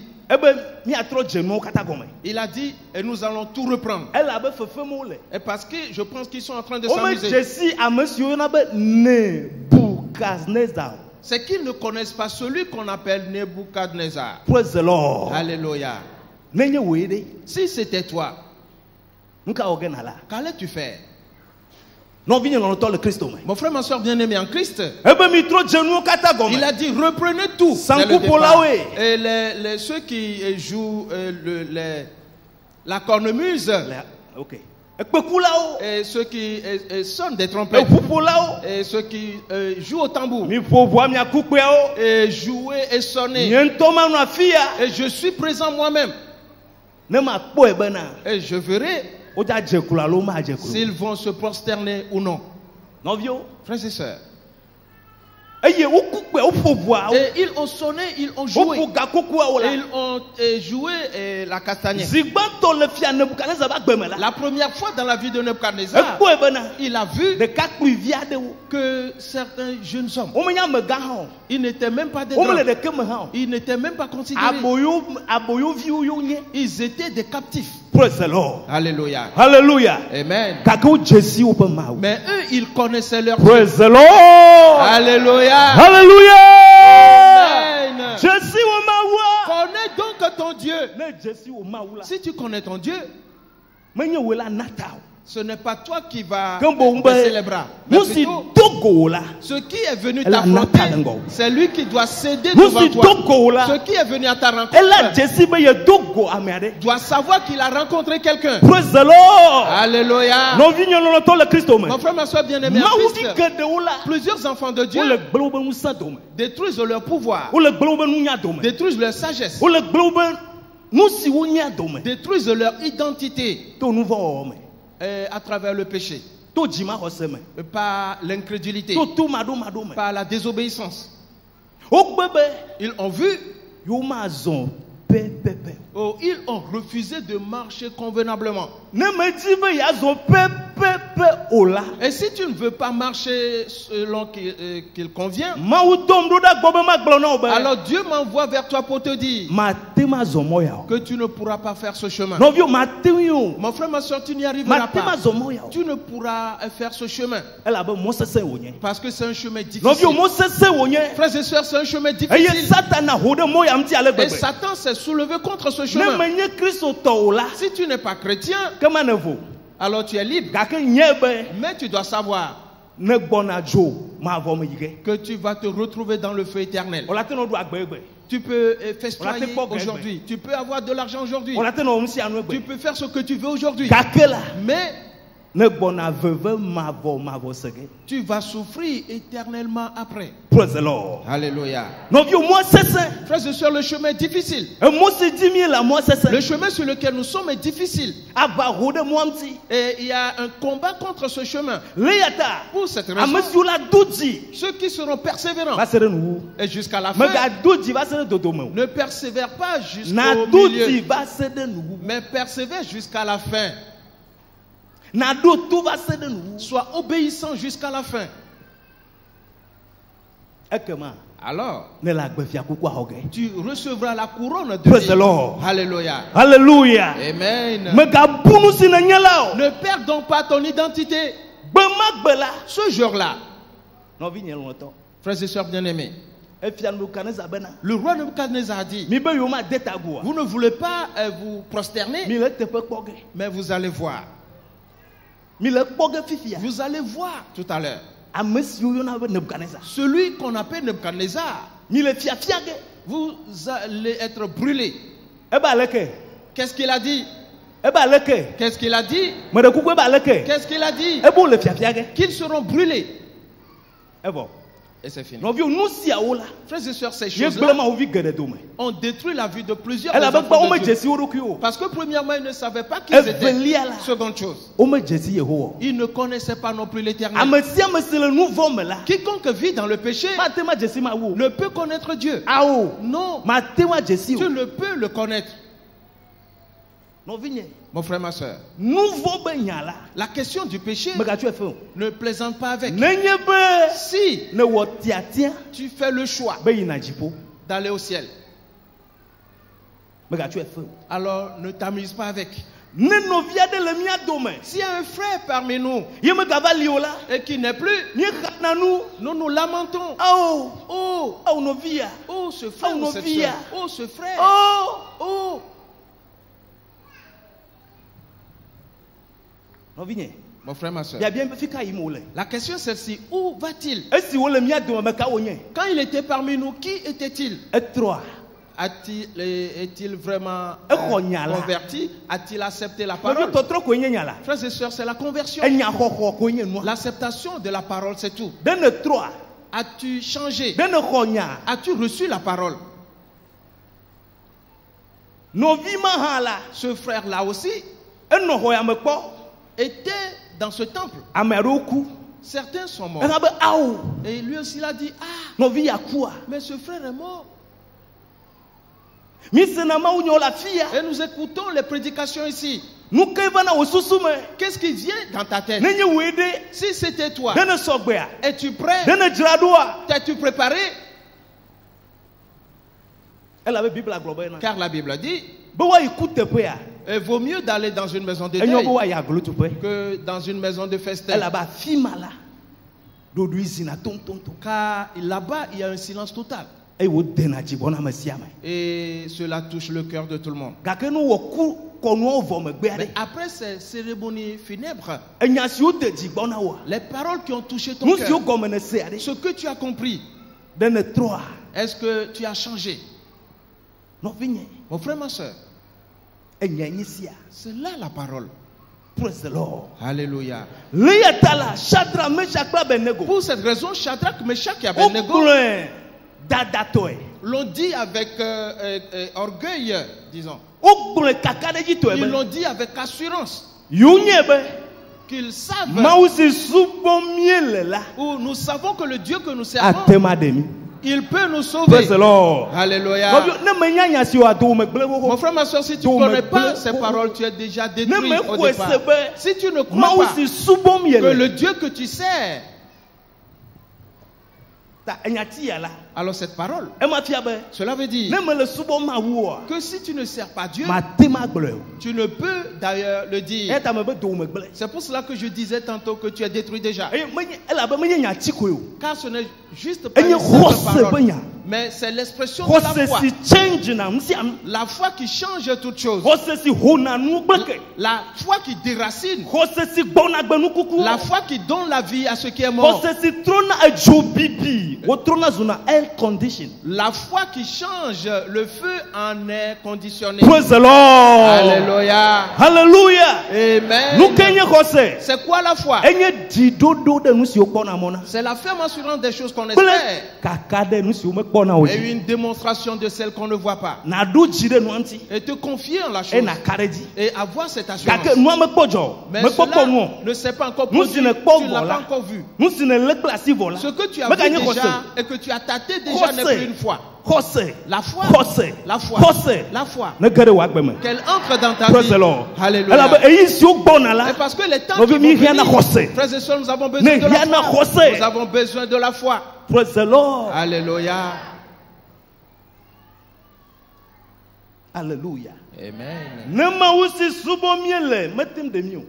Il a dit, et nous allons tout reprendre. Et parce que je pense qu'ils sont en train de s'amuser. C'est qu'ils ne connaissent pas celui qu'on appelle Nebuchadnezzar. Praise the Lord. Alléluia. Si c'était toi, qu'allais-tu faire? Mon frère, ma soeur bien-aimée en Christ, il a dit reprenez tout. Et ceux qui jouent la cornemuse, et ceux qui sonnent des trompettes, et ceux qui jouent au tambour, et jouer et sonner, et je suis présent moi-même, et je verrai s'ils vont se prosterner ou non. Frères et sœurs. Et ils ont sonné, ils ont joué. Ils ont joué la castagnette. La première fois dans la vie de Nebuchadnezzar, il a vu que certains jeunes hommes, ils n'étaient même pas des grands. Ils n'étaient même pas considérés. Ils étaient des captifs. Praise the Lord. Alléluia. Hallelujah. Amen. Mais eux, ils connaissaient leur Praise the Lord. Alléluia. Hallelujah. Amen. Connais donc ton Dieu. Si tu connais ton Dieu, ce n'est pas toi qui vas baisser les bras. Mais plutôt, ce qui est venu t'affronter, c'est lui qui doit céder devant toi. Ce qui est venu à ta rencontre doit savoir qu'il a rencontré quelqu'un. Praise the Lord. Alléluia. Mon frère, ma soeur bien-aimée, plusieurs enfants de Dieu détruisent leur pouvoir, détruisent leur sagesse, détruisent leur identité à travers le péché, par l'incrédulité, par la désobéissance. Ils ont vu, ils ont refusé de marcher convenablement. Et si tu ne veux pas marcher selon qu'il convient, alors Dieu m'envoie vers toi pour te dire que tu ne pourras pas faire ce chemin. Mon frère, ma soeur, tu n'y arriveras pas. Tu ne pourras faire ce chemin parce que c'est un chemin difficile. Frères et sœurs, c'est un chemin difficile. Et Satan s'est soulevé contre ce chemin. Si tu n'es pas chrétien, alors tu es libre. Mais tu dois savoir que tu vas te retrouver dans le feu éternel. Tu peux festoyer aujourd'hui. Tu peux avoir de l'argent aujourd'hui. Tu peux faire ce que tu veux aujourd'hui. Mais tu vas souffrir éternellement après. Praise the Lord. Alléluia. Frères et sœurs, le chemin est difficile. Le chemin sur lequel nous sommes est difficile. Et il y a un combat contre ce chemin. Pour cette raison, ceux qui seront persévérants et jusqu'à la fin, ne persévèrent pas jusqu'au milieu, mais persévèrent jusqu'à la fin. Sois obéissant jusqu'à la fin. Alors, tu recevras la couronne de vie. Alléluia. Alléluia. Amen. Ne perds donc pas ton identité. Ce jour-là, frères et sœurs bien-aimés, le roi Nebuchadnezzar a dit, vous ne voulez pas vous prosterner, mais vous allez voir. Vous allez voir tout à l'heure. Celui qu'on appelle Nebuchadnezzar, vous allez être brûlé. Qu'est-ce qu'il a dit? Qu'est-ce qu'il a dit? Qu'est-ce qu'il a dit? Qu'ils seront brûlés. Et c'est fini. Frères et sœurs, ces choses-là ont détruit la vie de plusieurs enfants de Dieu. Parce que premièrement, ils ne savaient pas qui ils étaient. Seconde chose, ils ne connaissaient pas non plus l'Éternel. Quiconque vit dans le péché ne peut connaître Dieu. Non, tu ne peux le connaître. Mon frère, ma soeur, la question du péché, ne plaisante pas avec. Si tu fais le choix d'aller au ciel, alors ne t'amuse pas avec. Ne novia de le mia dome. S'il y a un frère parmi nous Yeme gavaliola. et qui n'est plus, Ni kananou. nous nous lamentons. Oh. Oh, Oh novia. oh ce frère, Oh, ou cette Novia. sœur. Oh ce frère. Oh. Oh. Novigne. Mon frère, ma soeur. Ya bien fika imole. La question est celle-ci. Où va-t-il? Esi wo le mia dome me ka wonye. Quand il était parmi nous, qui était-il? Etroa. Est-il vraiment converti? A-t-il accepté la Novi parole? totro ko nyenya la. Frères et sœurs, c'est la conversion. Enya khokho ko nye no. L'acceptation de la parole, c'est tout. De ne trois. As-tu changé? De ne khonya. As-tu reçu la parole? Novi ma hala. Ce frère-là aussi Eno hoya me kpo. était dans ce temple. Ameroku. Certains sont morts. Erabe aou. Et lui aussi, il a dit, ah, Novi yakua. mais ce frère est mort. Misena ma unyo la fia. Et nous écoutons les prédications ici. Nu ke bana osusume. Qu'est-ce qui vient dans ta tête? Nenye wede. Si c'était toi, De ne sogbea. es-tu prêt? De ne jradoa. T'es-tu préparé? Elle avait Bible à globe na. Car la Bible dit, Be wa ikute pe ya. il vaut mieux d'aller dans une maison de Enyo deuil bo wa ya glo tu pe. que dans une maison de festin. Elle aba fimala. Do du izina ton. Car là-bas, il y a un silence total. E wo dena jibona masiama. Et cela touche le cœur de tout le monde. Ga ke nu wo ku konu ovo me gbe Mais ade. après ces cérémonies funèbres, Enya si o de jigbona wa. les paroles qui ont touché ton Nu si o cœur, gome ne se ade. ce que tu as compris, De ne trois. est-ce que tu as changé? No vinye. Mon frère, ma soeur, Enya nyisia. c'est là la parole. Praise the Lord. Alléluia. Leyatala Shadrach Meshach Abednego. Pour cette raison, Shadrach, Meshach et Abednego Okule dadatoe. l'ont dit avec orgueil, disons. Okule kakade jitoe Ils be. l'ont dit avec assurance Yunyebe. qu'ils savent, Mausi subomiele la. ou nous savons que le Dieu que nous servons, Atema demi. il peut nous sauver. Praise the Lord. Alléluia. Ne me nyanya si wa do me gble Mon wo. frère, ma soeur, si tu ne connais pas ces paroles, tu es déjà détruit Ne me au kwese départ. be. Si tu ne crois pas Mausi subomiele. que le Dieu que tu sers, Ta enyati ya la. alors cette parole, E ma fia be. cela veut dire Ne me le suboma wo. que si tu ne sers pas Dieu, Ma tema gble. tu ne peux d'ailleurs le dire. E ta me be do me gble. C'est pour cela que je disais tantôt que tu es détruit déjà. E menye ela be menye nya chiko yo. Car ce n'est juste pas Enye une simple hose parole, benya. mais c'est l'expression de la Hose foi. si change na msiam. La foi qui change toutes choses. Hose si hona nu gbeke. La foi qui déracine. Hose si gbona gbenu kuku. La foi qui donne la vie à ce qui est mort. Hose si trona ejo bibi. Wo trona zuna air condition. La foi qui change le feu en air conditionné. Praise the Lord. Alléluia. Hallelujah. Amen. Nu kenye hose. C'est quoi la foi? Enye didodo de nu si okona mona. C'est la ferme assurance des choses qu'on Ple espère kaka de nu si o me kpona et oji. une démonstration de celles qu'on ne voit pas. Na do jide nu anti. Et te confier en la E chose na kareji. et avoir cette assurance. Kake nu me kpojo. Mais Me kpopo cela nu. ne s'est pas encore Nous, produit. si ne Tu pas ne l'as voilà. pas encore vu. Nu si ne le klasi vola. Ce que tu as Me vu kanye déjà hose. et que tu as tâté déjà n'est plus une foi. Hose. La foi. Hose. La foi. Hose. La foi. Ne gere wa gbeme. Qu'elle entre dans ta Praise vie. the Lord. Alléluia. Ela be eyi si o gbona Et la. parce que les temps No qui be vont mi venir, hiana hose. frères et sœurs, nous avons besoin Ne de la hiana foi. hose. Nous avons besoin de la foi. Praise the Lord. Alléluia. Hallelujah. Amen. Ne ma usi subo miele metem de mio.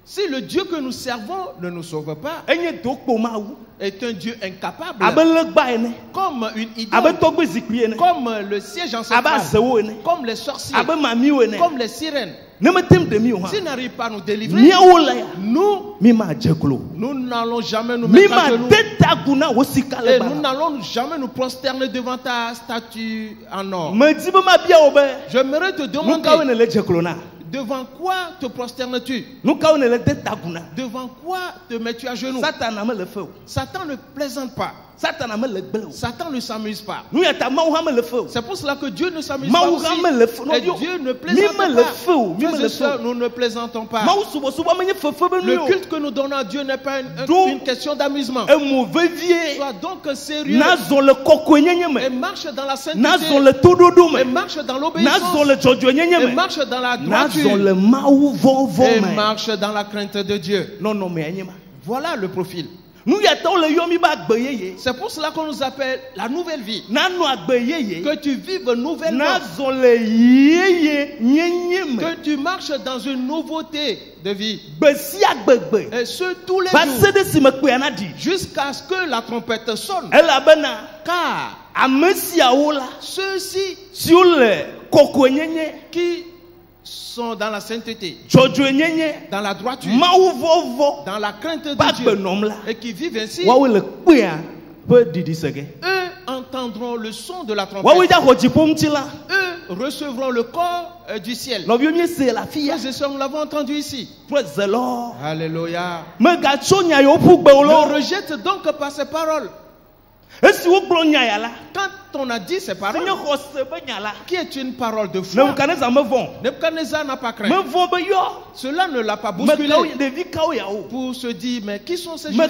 Si le Dieu que nous servons ne nous sauve pas, Enye dokpo ma wu. est un Dieu incapable, Abe legba ene. comme une Abe idole, togbe zikri ene. comme le siège Abe ancestral, azewo ene. comme les sorciers, Abe mamiwo ene. comme les sirènes. Ne metem de mio ha. S'ils n'arrivent pas à nous délivrer, Miawo la ya. nous, Mi ma jeklo. nous n'allons jamais nous Mi mettre à ma genoux. deta guna wosika Et le nous ba. n'allons jamais nous prosterner devant ta statue en or. Me di be ma bia obe. J'aimerais te Nu ka demander, wene le jeklo na. devant quoi te prosternes-tu? Nu ka wene le deta guna. Devant quoi te mets-tu à genoux? Satan na me le feu. Satan ne plaisante pas. Satan na me le gbelo. Satan ne s'amuse pas. Nu ya ta ma ha me le feu. C'est pour cela que Dieu ne s'amuse pas Ma aussi. ha me le feu. Et Dieu ne plaisante Mi me le pas. feu. Mi me Frères le et sœurs, feu. nous ne plaisantons pas. Ma subo subo menye fefe be Le nu. culte que nous donnons à Dieu n'est pas Donc, une question d'amusement. E mauvais vie. Sois donc sérieux Nazo le koko nyenye et me. marche dans la sainteté. Nazo le tododo Et me. marche dans Nazo l'obéissance. le jojo nyenye Et me. marche dans la Nazo droiture. le mau vo vo Et me. marche dans la crainte de Dieu. Non non me anyema. Voilà le profil. C'est pour cela qu'on nous appelle la nouvelle vie. Que Que tu vives nouvellement. Que tu marches dans une nouveauté de vie. Et ce tous les jours. Jusqu'à ce que la trompette sonne. Car ceux-ci qui sont dans la sainteté, dans la droiture, dans la crainte de Dieu, et qui vivent ainsi, eux entendront le son de la trompette. Eux recevront le corps du ciel. Frères et sœurs, nous l'avons entendu ici. Alléluia. Ne rejette donc pas ces paroles. Quand on a dit ces paroles, qui est une parole de foi, Nebuchadnezzar n'a pas craint. Cela ne l'a pas bousculé pour se dire, mais qui sont ces gens?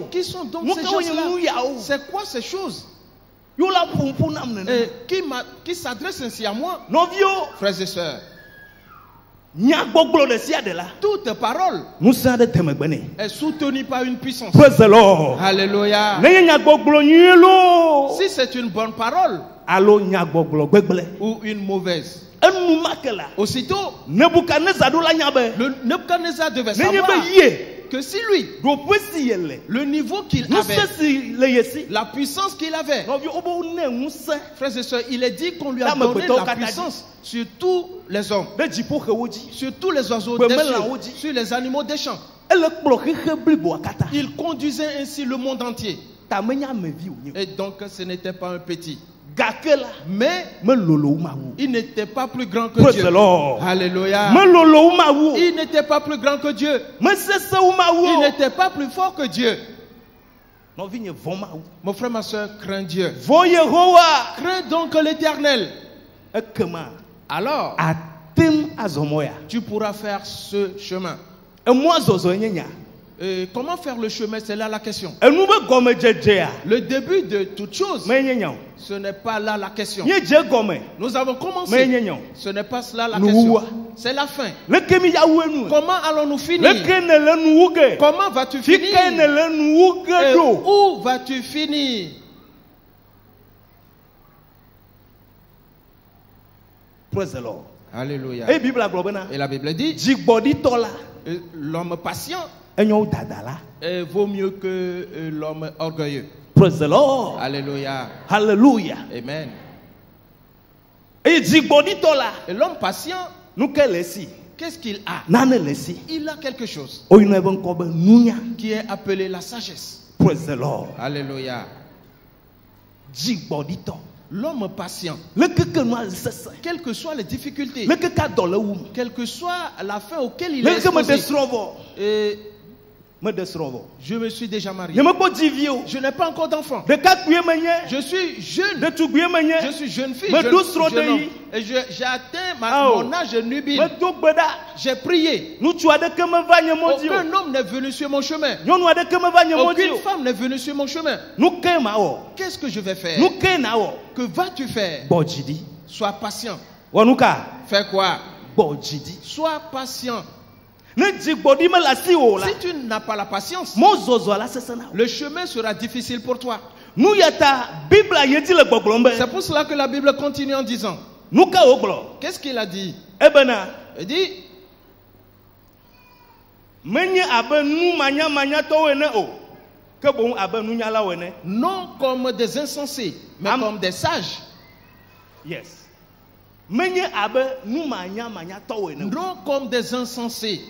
Qui sont donc ces gens-là? C'est quoi ces choses? Qui s'adresse ainsi à moi? Frères et sœurs, toute parole est soutenue par une puissance. Alléluia. Si c'est une bonne parole ou une mauvaise, aussitôt Nebuchadnezzar devait savoir que si lui, le niveau qu'il avait, la puissance qu'il avait, frères et sœurs, il est dit qu'on lui a donné la puissance sur tous les hommes, sur tous les oiseaux des cieux, sur les animaux des champs. Il conduisait ainsi le monde entier. Et donc ce n'était pas un petit. Mais il n'était pas plus grand que Dieu. Alléluia. Il n'était pas plus grand que Dieu. Il n'était pas plus fort que Dieu. Mon frère, ma soeur, crains Dieu. Crains donc l'Éternel. Alors, tu pourras faire ce chemin. Comment faire le chemin? C'est là la question. Le début de toute chose, ce n'est pas là la question. Nous avons commencé. Ce n'est pas cela la question. C'est la fin. Comment allons-nous finir? Comment vas-tu finir? Et où vas-tu finir? Alléluia. Et la Bible dit, l'homme patient vaut mieux que l'homme orgueilleux. Praise the Lord. Alléluia. Hallelujah. Amen. Et l'homme patient, qu'est-ce qu'il a? Il a quelque chose qui est appelé la sagesse. Praise the Lord. Alléluia. L'homme patient, quelles que soient les difficultés, quelle que soit la fin auquel il est exposé, je me suis déjà marié. Je n'ai pas encore d'enfant. Je suis jeune. Je suis jeune fille. Jeune homme. Et j'ai atteint mon âge nubile. J'ai prié. Aucun homme n'est venu sur mon chemin. Aucune femme n'est venue sur mon chemin. Qu'est-ce que je vais faire? Que vas-tu faire? Sois patient. Fais quoi? Sois patient. Si tu n'as pas la patience, le chemin sera difficile pour toi. C'est pour cela que la Bible continue en disant, qu'est-ce qu'il a dit? Il dit, non comme des insensés, mais comme des sages. Yes. Non comme des insensés.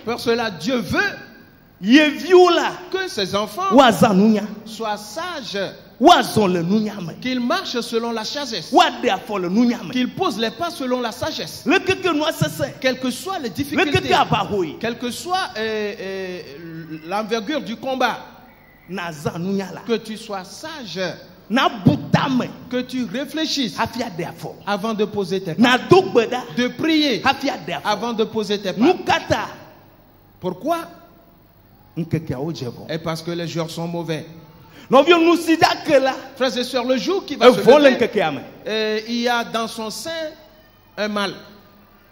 Pour cela, Dieu veut que ses enfants soient sages, qu'ils marchent selon la sagesse, qu'ils posent les pas selon la sagesse. Quelles que soient les difficultés, quelle que soit l'envergure du combat, que tu sois sage, que tu réfléchisses avant de poser tes pas, de prier avant de poser tes pas. Pourquoi? Et parce que les jours sont mauvais. Frères et sœurs, le jour qui va se lever, il y a dans son sein un mal.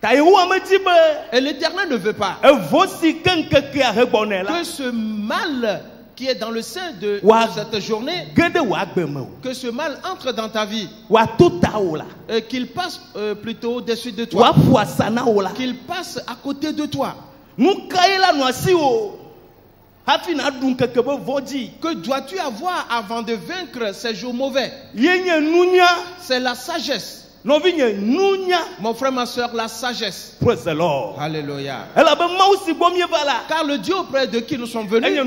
Et l'Éternel ne veut pas que ce mal qui est dans le sein de cette journée, que ce mal entre dans ta vie, qu'il passe plutôt au-dessus de toi, qu'il passe à côté de toi. Que dois-tu avoir avant de vaincre ces jours mauvais? C'est la sagesse. Mon frère, ma soeur, la sagesse. Praise the Lord. Alléluia. Car le Dieu auprès de qui nous sommes venus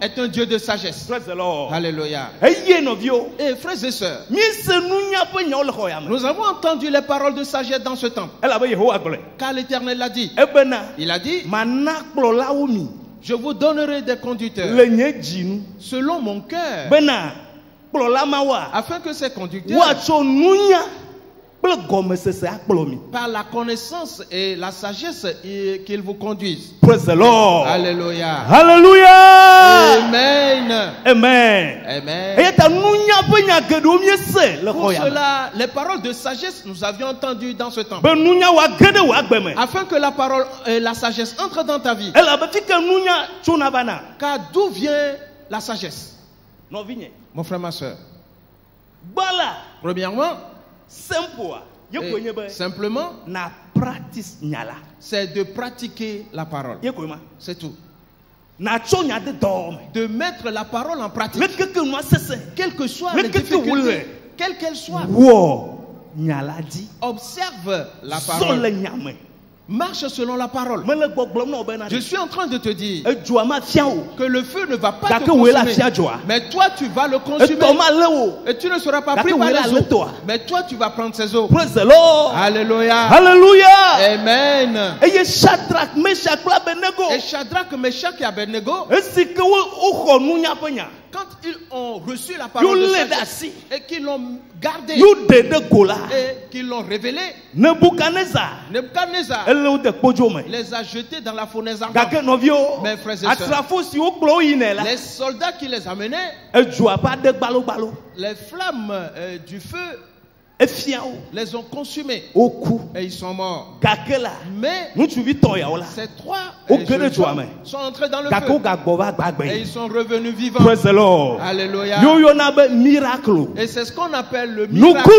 est un Dieu de sagesse. Praise the Lord. Alléluia. Et frères et sœurs, nous avons entendu les paroles de sagesse dans ce temple. Car l'Éternel l'a dit. Il a dit: je vous donnerai des conducteurs selon mon cœur, afin que ces conducteurs, par la connaissance et la sagesse, qu'ils vous conduisent. Praise the Lord. Alléluia. Hallelujah. Amen. Amen. Amen. Pour cela, les paroles de sagesse, nous avions entendu dans ce temps. Afin que la parole et la sagesse entrent dans ta vie. Car d'où vient la sagesse? Mon frère, ma soeur. Premièrement, simplement, c'est de pratiquer la parole. C'est tout. De mettre la parole en pratique. Quelle que soit les difficultés, quelle qu'elle soit. Observe la parole. Marche selon la parole. Je suis en train de te dire que le feu ne va pas te consumer, mais toi tu vas le consumer. Et tu ne seras pas pris par les eaux, mais toi tu vas prendre ces eaux. Praise the Lord. Alléluia. Hallelujah. Amen. Et Shadrach, Meshach et Abednego, quand ils ont reçu la parole de sagesse et qu'ils l'ont gardée et qu'ils l'ont révélée, Nebuchadnezzar les a jetés dans la fournaise ardente. Mes frères et sœurs, les soldats qui les amenaient, les flammes du feu les ont consumés et ils sont morts. Mais ces trois sont entrés dans le feu et ils sont revenus vivants. Praise the Lord. Alléluia. Miracle. Et c'est ce qu'on appelle le miracle.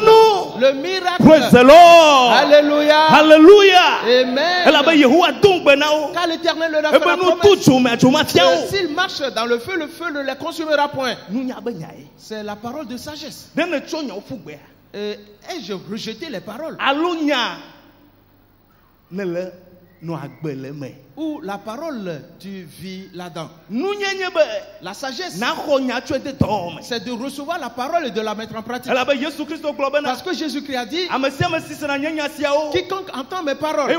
Le miracle. Praise the Lord. Alléluia. Hallelujah. Amen. Car l'Éternel leur a fait la promesse que s'ils marchent dans le feu ne les consumera point. C'est la parole de sagesse. Ai-je rejeté les paroles? Ou la parole, tu vis là-dedans. La sagesse, c'est de recevoir la parole et de la mettre en pratique. Parce que Jésus-Christ a dit: quiconque entend mes paroles et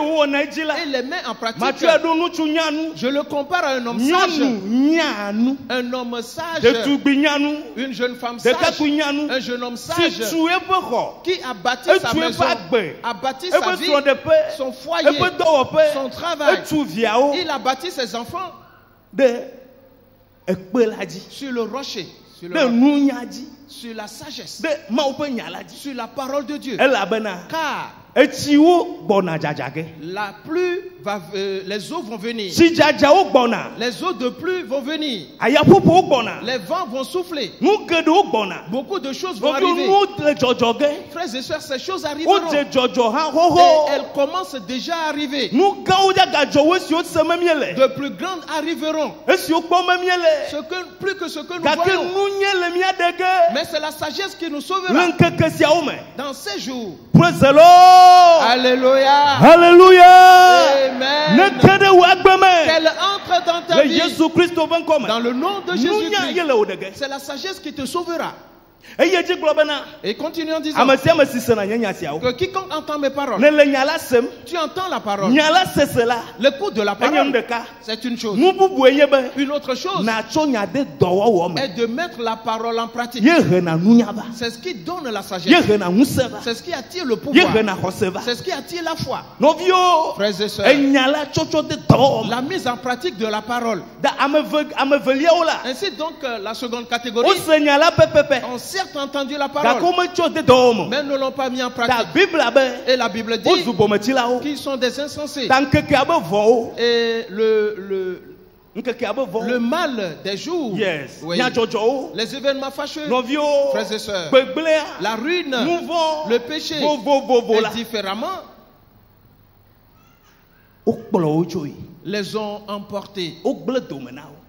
les met en pratique, je le compare à un homme sage. Un homme sage, une jeune femme sage, un jeune homme sage qui a bâti sa maison, a bâti sa vie, son foyer, son travail. Il a bâti ses enfants sur le rocher, sur la sagesse, sur la parole de Dieu. Car la pluie va, les eaux vont venir. Les eaux de pluie vont venir. Les vents vont souffler. Beaucoup de choses vont arriver. Frères et sœurs, ces choses arriveront. Et elles commencent déjà à arriver. De plus grandes arriveront. Plus que ce que nous voyons. Mais c'est la sagesse qui nous sauvera. Dans ces jours. Praise the Lord. Alléluia. Hallelujah. Amen. Qu'elle entre dans ta vie. Dans le nom de Jésus-Christ. C'est la sagesse qui te sauvera. Et continue en disant que quiconque entend mes paroles, tu entends la parole. Le coup de la parole, c'est une chose. Une autre chose est de mettre la parole en pratique. C'est ce qui donne la sagesse. C'est ce qui attire le pouvoir. C'est ce qui attire la foi. Frères et sœurs, la mise en pratique de la parole. Ainsi donc, la seconde catégorie, on certes entendu la parole, mais ne l'ont pas mis en pratique. Et la Bible dit qu'ils sont des insensés. Et le mal des jours, oui, les événements fâcheux, frères et sœurs, la ruine, le péché, et différemment, les ont emportés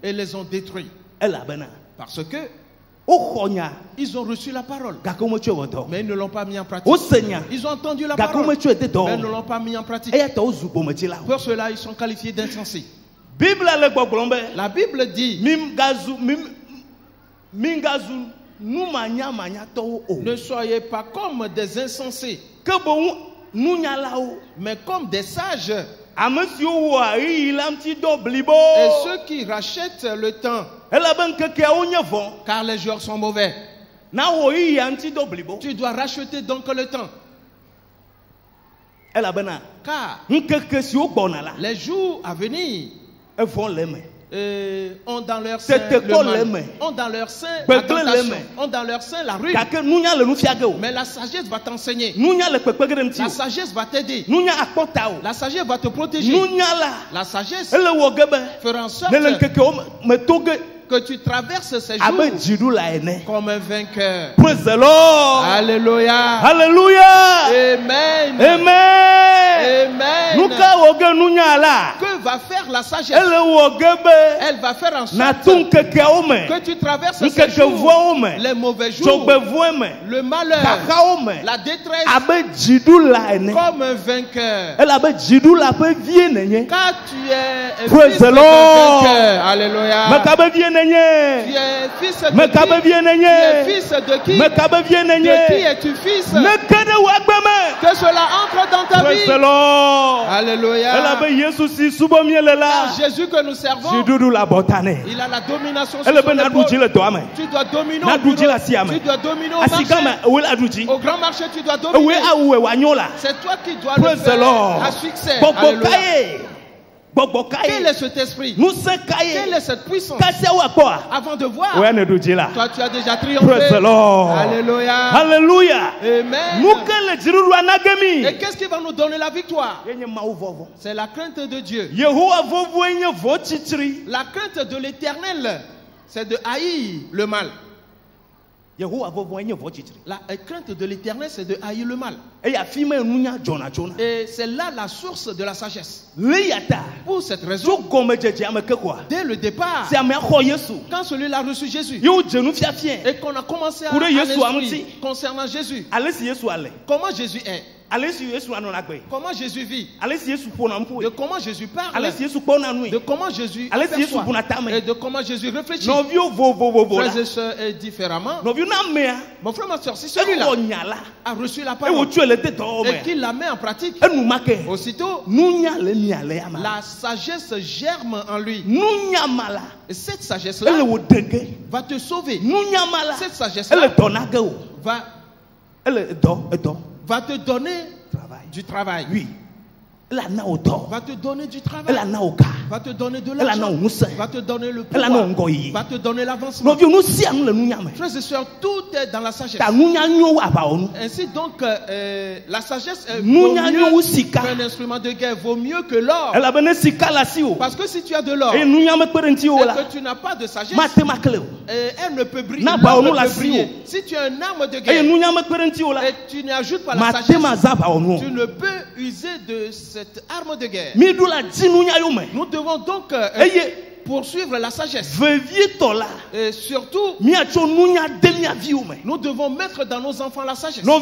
et les ont détruits. Parce que ils ont reçu la parole, mais ils ne l'ont pas mis en pratique. Ils ont entendu la parole, mais ils ne l'ont pas mis en pratique. Pour cela, ils sont qualifiés d'insensés. La Bible dit ne soyez pas comme des insensés, mais comme des sages. Et ceux qui rachètent le temps, car les jours sont mauvais. Tu dois racheter donc le temps. Car les jours à venir ont dans leur sein le mal, ont dans leur sein la tentation, ont dans leur sein la ruine. Mais la sagesse va t'enseigner. La sagesse va t'aider. La sagesse va te protéger. La sagesse fera en sorte que tu traverses ces jours comme un vainqueur. Praise the Lord. Alléluia. Alléluia. Amen. Amen. Amen. Que va faire la sagesse? Elle va faire en sorte que tu traverses ces jours, les mauvais jours, le malheur, la détresse, comme un vainqueur. Car tu es fils de vainqueur. Alléluia. Tu es fils de qui? Tu es fils de qui? De qui es-tu fils? Que cela entre dans ta vie. Alléluia. Car Jésus que nous servons, il a la domination sur son épaule. Tu dois dominer au bureau, tu dois dominer au marché. Au grand marché, tu dois dominer. C'est toi qui dois le faire à succès. Alléluia. Quel est cet esprit? Quelle est cette puissance? Avant de voir, toi tu as déjà triomphé. Alléluia. Alléluia. Amen. Et qu'est-ce qui va nous donner la victoire? C'est la crainte de Dieu. La crainte de l'Éternel, c'est de haïr le mal. La crainte de l'Éternel, c'est de haïr le mal. Et c'est là la source de la sagesse. Pour cette raison, dès le départ, quand celui-là a reçu Jésus et qu'on a commencé à l'esprit concernant Jésus, comment Jésus est, comment Jésus vit, de comment Jésus parle, de comment Jésus aperçoit et de comment Jésus réfléchit. Frères et sœurs, et différemment. Mon frère, ma soeur, si celui-là a reçu la parole et qu'il la met en pratique, aussitôt la sagesse germe en lui. Et cette sagesse-là va te sauver. Cette sagesse-là va te donner du travail. Oui. Va te donner du travail. Va te donner de l'argent. Va te donner le pouvoir. Va te donner l'avancement. Frères et sœurs, tout est dans la sagesse. Ainsi donc, la sagesse vaut mieux qu'un instrument de guerre, vaut mieux que l'or. Parce que si tu as de l'or et que tu n'as pas de sagesse, elle ne peut briller. Si tu as une arme de guerre et tu n'ajoutes pas la sagesse, tu ne peux user de cette arme de guerre. Nous devons donc poursuivre la sagesse. Et surtout, nous devons mettre dans nos enfants la sagesse. Mon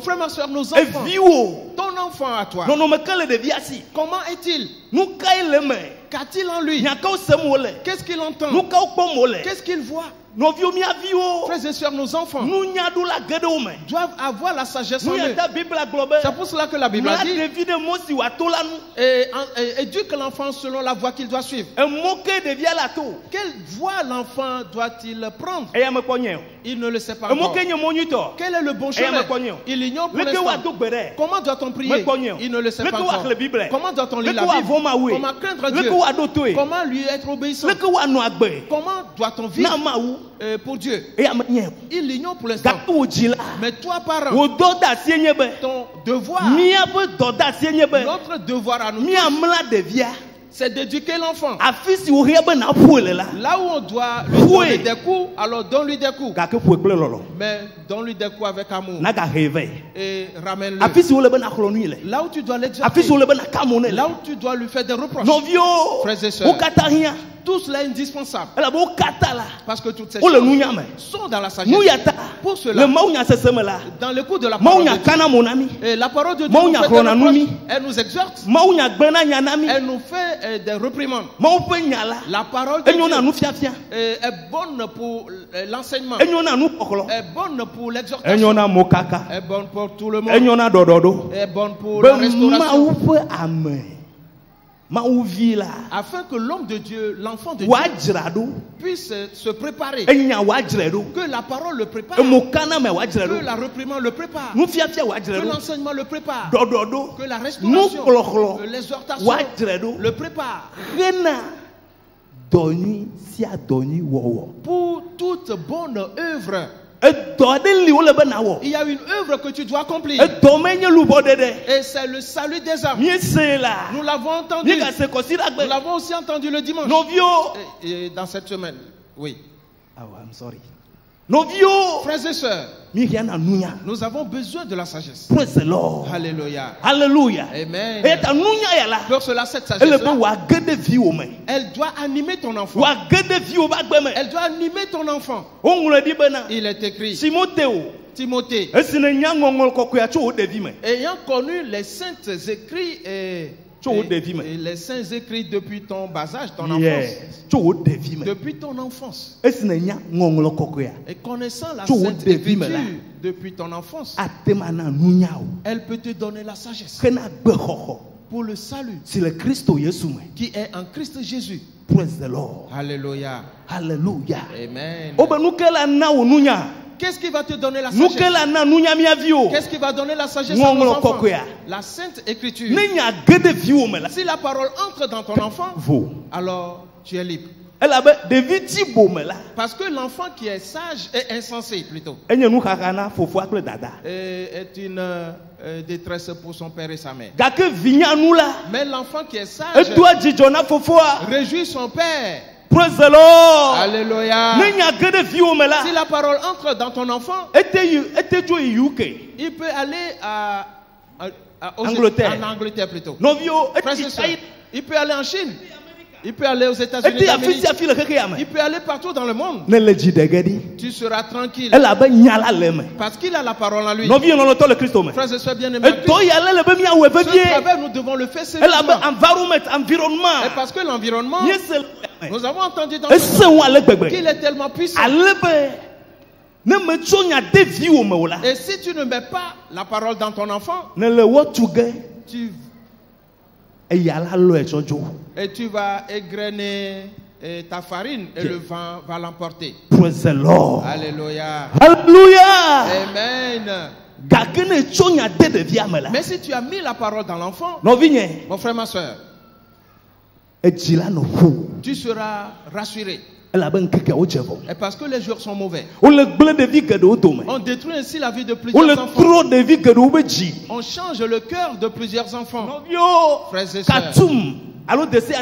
frère, ma soeur, nos enfants, ton enfant à toi, comment est-il? Qu'a-t-il en lui? Qu'est-ce qu'il entend? Qu'est-ce qu'il voit? Frères et sœurs, nos enfants doivent avoir la sagesse en eux. C'est pour cela que la Bible a dit éduque l'enfant selon la voie qu'il doit suivre. Quelle voie l'enfant doit-il prendre? Il ne le sait pas encore. Quel est le bon chemin? Il ignore pour l'instant. Comment doit-on prier? Il ne le sait pas encore. Comment doit-on lire la Bible? Comment craindre Dieu? Comment lui être obéissant? Comment doit-on vivre pour Dieu? Il l'ignore pour l'instant. Mais toi, parent, ton devoir, notre devoir à nous, c'est d'éduquer l'enfant. Là où on doit lui donner des coups, alors donne-lui des coups. Mais donne-lui des coups avec amour. Et ramène-le. Là où tu dois l'exhorter. Là où tu dois lui faire des reproches. Frères et sœurs, tout cela est indispensable. Parce que toutes ces choses sont dans la sagesse. Pour cela, dans le coup de la parole de Dieu, et la parole de Dieu nous fait des reproches. Elle nous exhorte. Elle nous fait des réprimandes. La parole de Dieu est bonne pour l'enseignement. Est bonne pour l'exhortation. Est bonne pour tout le monde. Est bonne pour la restauration. Afin que l'homme de Dieu, l'enfant de Dieu, puisse se préparer. Que la parole le prépare. Que la réprimande le prépare. Que l'enseignement le prépare. Que la restauration, l'exhortation le prépare. Pour toute bonne œuvre. Il y a une œuvre que tu dois accomplir. Et c'est le salut des âmes. Nous l'avons entendu. Nous l'avons aussi entendu le dimanche. Et dans cette semaine. Oui. I'm sorry. Frères et sœurs, nous avons besoin de la sagesse. Praise the Lord. Alléluia. Hallelujah. Amen. Pour cela, cette sagesse elle doit animer ton enfant. Elle doit animer ton enfant. Il est écrit, Timothée, ayant connu les saints écrits et les saints écrits depuis ton bas âge, ton enfance. Depuis ton enfance. Et connaissant la sainte écriture depuis ton enfance, elle peut te donner la sagesse pour le salut qui est en Christ Jésus. Praise the Lord. Alléluia. Hallelujah. Amen. Qu'est-ce qui va te donner la sagesse? Qu'est-ce qui va donner la sagesse à nos enfants? La sainte écriture. Si la parole entre dans ton enfant, alors tu es libre. Parce que l'enfant qui est sage est insensé plutôt. Est une détresse pour son père et sa mère. Mais l'enfant qui est sage réjouit son père. Praise the Lord. Alléluia. Si la parole entre dans ton enfant, il peut aller en Angleterre plutôt. Il peut aller en Chine. Il peut aller aux États-Unis d'Amérique. Il peut aller partout dans le monde. Tu seras tranquille. Parce qu'il a la parole en lui. Frères et sœurs bien-aimés, ce travail, nous devons le faire sérieusement. Et parce que l'environnement, nous avons entendu dans qu'il est tellement puissant. Et si tu ne mets pas la parole dans ton enfant, et tu vas égrener ta farine et le vent va l'emporter. Praise the Lord. Alléluia. Hallelujah. Amen. Mais si tu as mis la parole dans l'enfant, mon frère, ma soeur, tu seras rassuré. Et parce que les jours sont mauvais, on détruit ainsi la vie de plusieurs enfants. On change le cœur de plusieurs enfants. Frères et sœurs, les dessins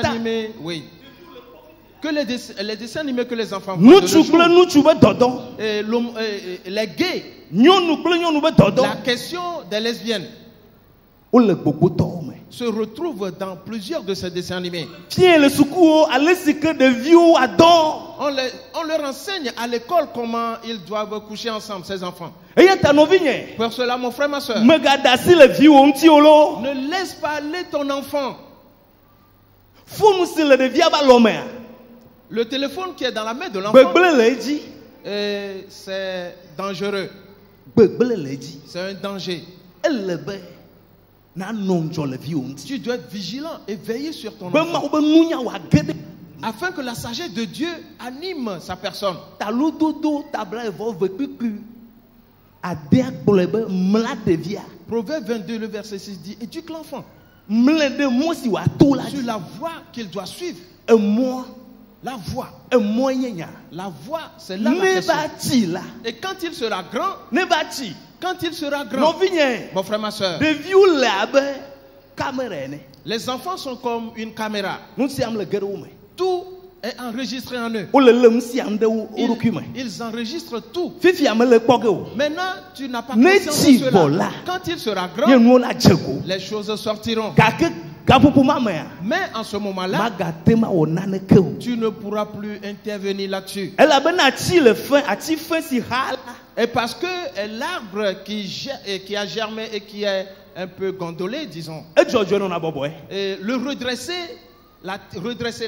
animés, oui. Que les dessins animés que les enfants voient de nos jours, les gays, la question des lesbiennes se retrouve dans plusieurs de ces dessins animés. On leur enseigne à l'école comment ils doivent coucher ensemble, ces enfants. Pour cela, mon frère, ma soeur, ne laisse pas aller ton enfant. Le téléphone qui est dans la main de l'enfant, c'est dangereux. C'est un danger. Tu dois être vigilant et veiller sur ton enfant afin que la sagesse de Dieu anime sa personne. Proverbe 22, le verset 6 dit: éduque l'enfant sur la voie qu'il doit suivre. La voix. E moyenya. La voix, c'est là la question. Nebati la. Et quand il sera grand, Nebati. quand il sera grand, Novinye. mon frère, ma soeur, De vieux labe caméra ne. les enfants sont comme une caméra. Nous sommes le gars Tout est enregistré en eux. ou le lem si am de ou rukume. Ils enregistrent tout. Fifi am le poke o. Maintenant, tu n'as pas Ne conscience ti de bola. cela. Quand il sera Ye grand, nu na djego. les choses sortiront. Kake kapupu mama ya. Mais en ce moment-là, Magatema o nane ke o. tu ne pourras plus intervenir là-dessus. Elle a ben ati le fin, ati fin si hala. Et parce que l'arbre qui a germé et qui est un peu gondolé, disons, E jojo no na bobo e. et le redresser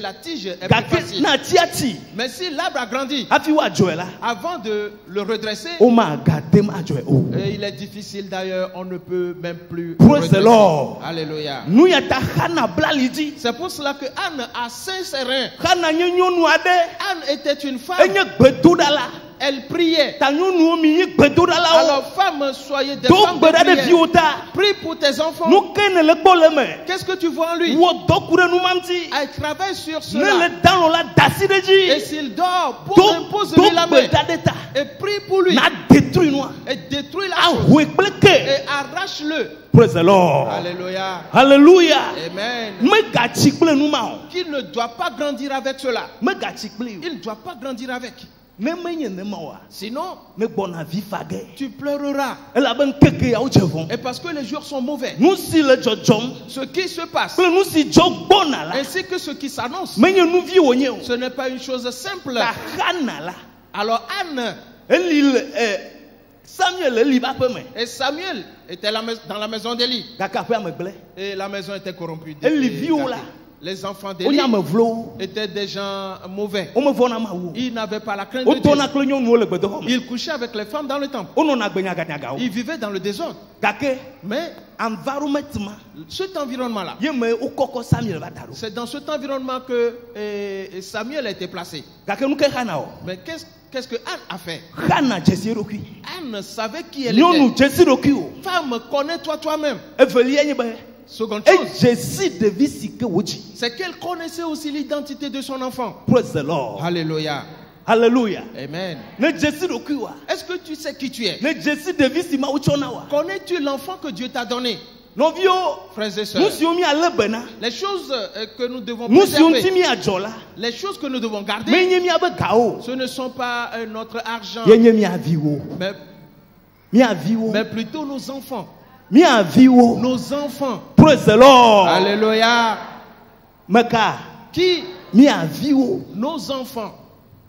la tige est plus Kake facile. na ati ati. Mais si l'arbre a grandi, Afi wa joela. avant de le redresser, O ma gatema joe o. et il est difficile d'ailleurs, on ne peut même plus. Praise the redresser. Lord. Alléluia. Nu ya ta hana blalidi. C'est pour cela que Anne a 5 serins. Hana nye nyonu ade. Anne était une femme. Enye gbedodala. Elle priait. Ta nyonu mi gbedodala o. Alors, femmes, soyez des Do femmes de gbeda de prière. viota. Prie pour tes enfants. Nu kene le gbole me. Qu'est-ce que tu vois en lui? Wo dokure nu mamti. Elle travaille sur Ne cela. le dan la dasi Et deji. s'il dort, Do impose-lui la main. gbeda de ta. Et prie pour lui. Na détruit noa. Et détruis la A chose. hoe pleke. Et arrache-le. Praise the Lord. Alléluia. Hallelujah. Amen. Me gachi kple nu ma o. Qu'il ne doit pas grandir avec cela. Me gachi kple yo. Il ne doit pas grandir avec. Ne menye ne ma wa. Sinon, Ne gbona vi fage. tu pleureras. Elaben keke ya o jevon. Et parce que les jours sont mauvais. Nu si le jojom. Ce qui se passe, Kple nu si jo gbona la. ainsi que ce qui s'annonce, Menye nu vi wo nye o. ce n'est pas une chose simple. Ta hana la. Alors Anne Eli le Samuel eli ba pe me. et Samuel étaient dans la maison d'Élie. Kaka pe ame gble. Et la maison était corrompue. Eli vi o la. Les enfants O d'Élie nya me vlo. étaient des gens mauvais. O me vona ma wo. Ils n'avaient pas la crainte O de Dieu. tona kple nyɔnuwo le gbedoxɔ me. Ils couchaient avec les femmes dans le temple. O nɔna gbe nyagagnagawo. Ils vivaient dans le désordre. Gake Mais environment ma cet environnement-là, ye me wokɔkɔ Samuel va da ɖo. c'est dans cet environnement que Samuel a été placé. Gake nu ke Hana o. Mais qu'est-ce que Anne a fait? Hana Jesse eɖokui. Anne savait qui elle Nyɔnu était. Jesse eɖokui o. Femme, connais-toi toi-même. Evelia nye be Seconde e chose, Jesse ɖevi si ke wodzi. c'est qu'elle connaissait aussi l'identité de son enfant. Praise the Lord. Alléluia. Hallelujah. Amen. Ne Jesse eɖokui wa. Est-ce que tu sais qui tu es? Ne Jesse ɖevi si ma wotsɔna wa. Connais-tu l'enfant que Dieu t'a donné? Nɔviwo Frères et nu sœurs, siwo mi ale bena. les choses que nous devons Nu siwo ŋuti préserver, mi adzɔ la. les choses que nous devons garder, Menye miabe gawo. ce ne sont pas notre argent, Ye nye miaviwo. mais Miaviwo. plutôt nos enfants. Miaviwo. Nos enfants. Praise the Lord. Alléluia. Meka. Qui? Miaviwo. Nos enfants.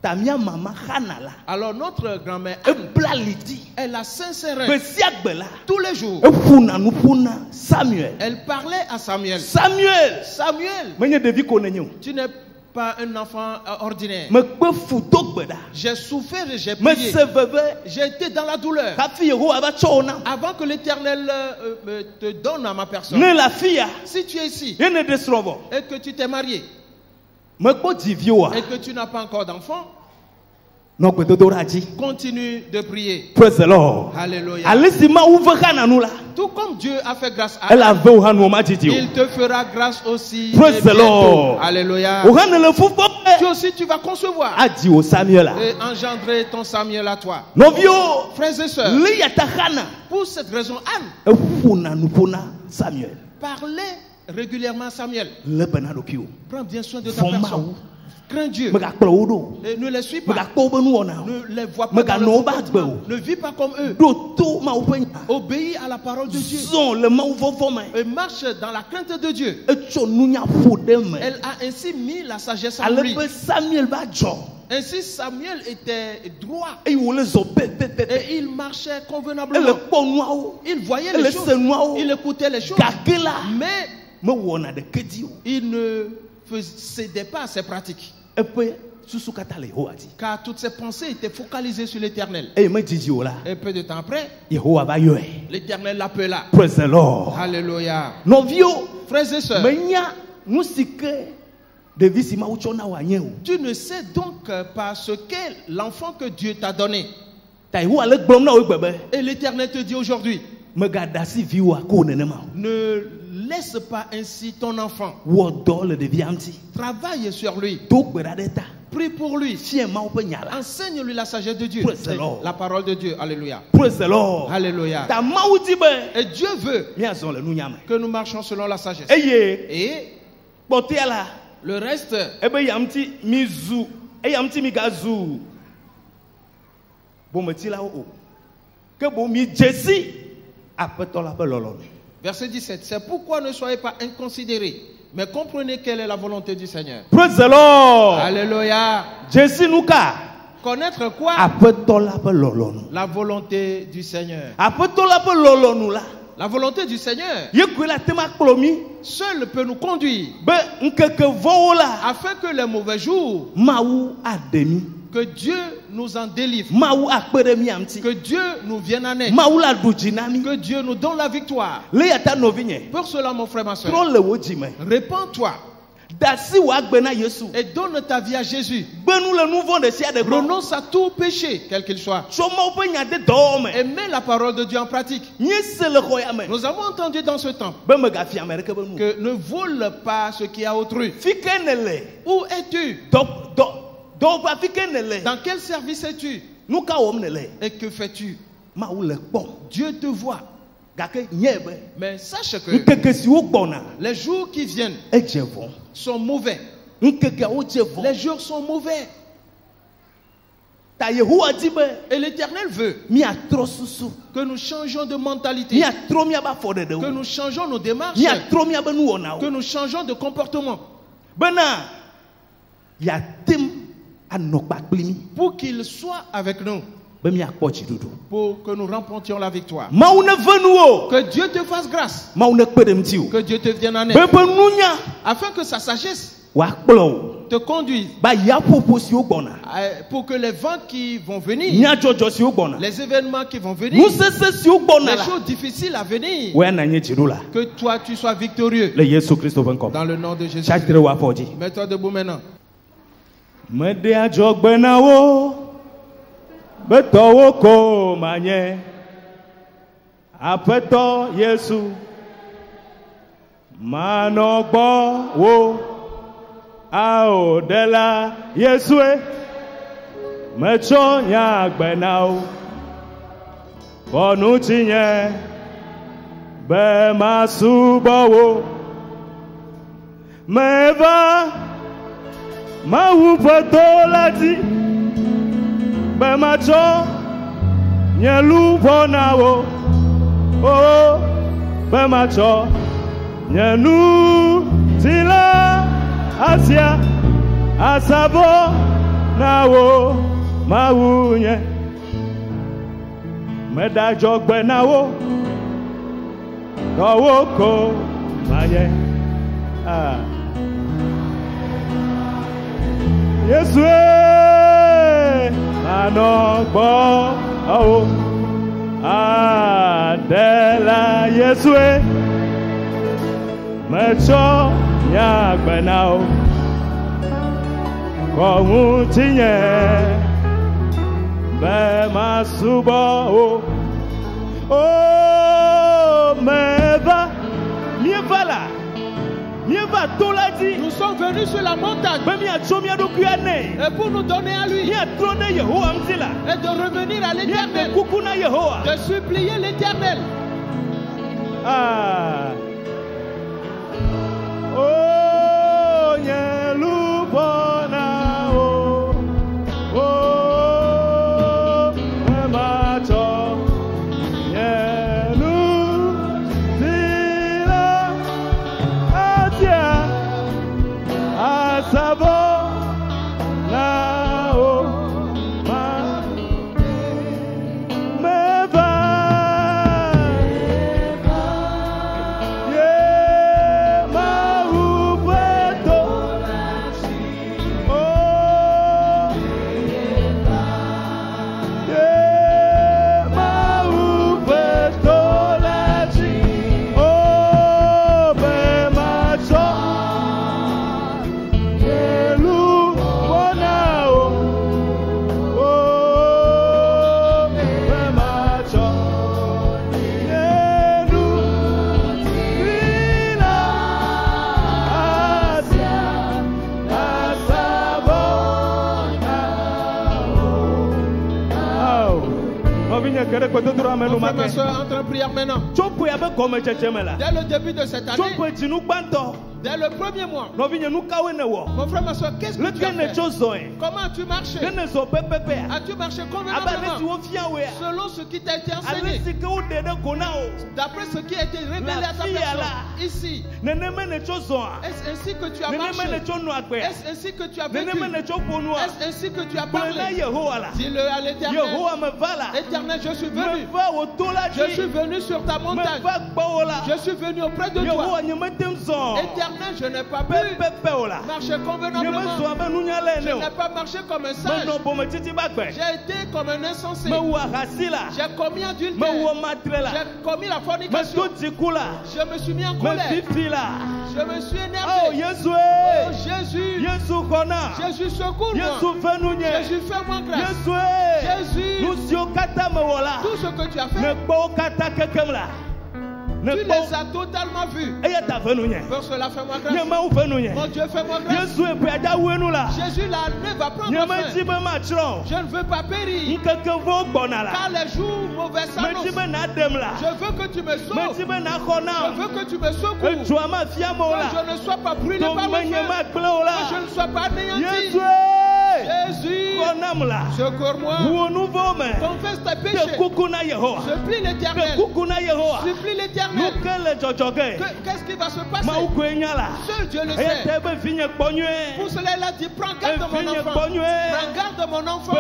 Ta mia mama Hana la. Alors notre grand-mère, Anne, Ebla lidi. elle a 5 serins. Gbe sia gbe la. Tous les jours, Eƒuna nu ƒona Samuel. elle parlait à Samuel. Samuel. Samuel, Menye ɖevi ko nenye o. tu n'es pas un enfant ordinaire. Mekpe fu do gbe ɖa. J'ai souffert et j'ai Me prié. se veve. J'ai été dans la douleur. Hafi Yehowa va tsɔ wo na. Avant que l'Éternel te donne à ma personne. Ne la fi ya. Si tu es ici Ye ne de srɔ̃ vɔ. et que tu t'es marié Mekpɔ dziviwo wa. et que tu n'as pas encore d'enfant, Nɔ gbedodoɖa dzi. continue de prier. Praise the Lord. Alléluia. Ale si Mawu ve Hana nu la. Tout comme Dieu a fait grâce à Ela ve wo hã nu ma dzidzi o. il te fera grâce aussi. Praise et the bientôt. Lord. Alléluia. O hã ne le fu Toi fɔ. aussi, tu vas concevoir Adi o Samuel la. et engendrer ton Samuel à toi. Nɔviwo. Frères et sœurs, Le yata Hana. pour cette raison, Anne Eƒuna nu ƒona Samuel. parlait régulièrement à Samuel. Le bena ɖokui o. Prends bien soin de ta Vɔ personne. Mawu. Crains Dieu. Megakplɔ wo ɖo. Et ne les suis pas. Megakpɔ wobe nuwɔna o. Ne les vois pas Mais dans quand le nous comportement. battons, Ne vis pas comme eux. Ɖo to Mawu ƒe nya. Obéis à la parole de Dieu. Zɔn le Mawu vɔvɔ me. Et marche dans la crainte de Dieu. Etsɔ nunya ƒo ɖe me. Elle a ainsi mis la sagesse en Ale lui. be Samuel va dzɔ. Ainsi Samuel était droit Eye wòle zɔ pɛpɛpɛpɛ. et il marchait Ele convenablement. kpɔ nuawo. Il voyait Ele les se choses. nuawo. Il écoutait les choses. Gake la. Mais Mewɔna ɖeke dzi o. il ne cédait pas à ses pratiques. Eƒe susu katã le Yehowa dzi. Car toutes ses pensées étaient focalisées sur l'Éternel. Eye medzidzi o la. Et peu de temps après, Yehowa va yɔe. l'Éternel l'appela. Praise the Lord. Alléluia. Nɔviwo. Frères et sœurs, Menya nu si ke ɖevi si Mawu tsɔ na woa nye o. tu ne sais donc pas ce qu'est l'enfant que Dieu t'a donné. Ta Yehowa le gblɔm na wo gbe be. Et l'Éternel te dit aujourd'hui, Megaɖe asi viwoa ko nenema o. ne laisse pas ainsi ton enfant. Wɔ dɔ le ɖevia ŋuti. Travaille sur lui. Do gbe ɖa ɖe ta. Prie pour lui. Enseigne-lui la sagesse de Dieu. La parole de Dieu. Alléluia. Praise the Lord. Alléluia. Et Dieu veut que nous marchions selon la sagesse. Et le reste, verset 17. C'est pourquoi ne soyez pas inconsidérés, mais comprenez quelle est la volonté du Seigneur. Praise the Lord. Alléluia. Connaître quoi? La volonté du Seigneur. La volonté du Seigneur seul peut nous conduire afin que les mauvais jours, que Dieu nous en délivre, que Dieu nous vienne en aide, que Dieu nous donne la victoire. Pour cela, mon frère, ma soeur, répands-toi et donne ta vie à Jésus. Renonce à tout péché, quel qu'il soit, et mets la parole de Dieu en pratique. Nous avons entendu dans ce temps que ne vole pas ce qui est à autrui. Où es-tu? Dans quel service es-tu? Et que fais-tu? Dieu te voit. Mais sache que les jours qui viennent sont mauvais. Les jours sont mauvais. Et l'Éternel veut que nous changions de mentalité, que nous changions nos démarches, que nous changions de comportement, pour qu'il soit avec nous, pour que nous remportions la victoire. Que Dieu te fasse grâce, que Dieu te vienne en aide, afin que sa sagesse te conduise, pour que les vents qui vont venir, les événements qui vont venir, les choses difficiles à venir, que toi tu sois victorieux. Dans le nom de Jésus. Mets-toi debout maintenant. Betowo ko manye apeto Yesu manogbo wo ao dela Yesu mecho nya gbena o bonu tinye be masubo wo meva mawu poto lati Bemacho nyelu bonawo oh bemacho nyenu tila asia asabo nawo mawunye medajo gbenawo towo ko maye Yesu Anogbo oh Adela Yesu Mecho ya gbena o Kohun tiyen be masubo o Oh meva mivala Nous sommes venus sur la montagne et pour nous donner à lui et de revenir à l'Éternel, de supplier l'Éternel. Oh, Yelubona, oh, oh, Macho, Savo na o ma meva Mon frère, ma soeur, entre en prière maintenant. Dès le début de cette année, dès le premier mois, mon frère, ma soeur, qu'est-ce que tu as fait? Comment as-tu marché? As-tu marché convenablement selon ce qui t'a été enseigné? D'après ce qui a été révélé à ta personne ici. Est-ce ainsi que tu as marché? Est-ce ainsi que tu as vécu? Est-ce ainsi que tu as parlé? Dis-le à l'Éternel. Éternel, je suis venu. Je suis venu sur ta montagne. Je suis venu auprès de toi. Éternel, je n'ai pas pu marcher convenablement. Je n'ai pas marché comme un sage. J'ai été comme un insensé. J'ai commis adultère. J'ai commis la fornication. Je me suis mis en colère. Je me suis énervé. Oh Jésus. Jésus, secours-moi. Jésus, fais-moi grâce. Jésus, tout ce que tu as fait, tu les as totalement vus. Pour cela, fais-moi grâce. Mon Dieu, fais-moi grâce. Jésus, la nuit va prendre fin. Je ne veux pas périr. Car les jours mauvais s'annoncent. Je veux que tu me sauves. Je veux que tu me secours. Que je ne sois pas brûlé par le feu. Que je ne sois pas anéanti. Jésus, secours-moi. Confesse tes péchés. Supplie l'Éternel. Supplie l'Éternel. Qu'est-ce qui va se passer? Seul Dieu le sait. Pour cela, il a dit, prends garde de mon enfant. Prends garde de mon enfant.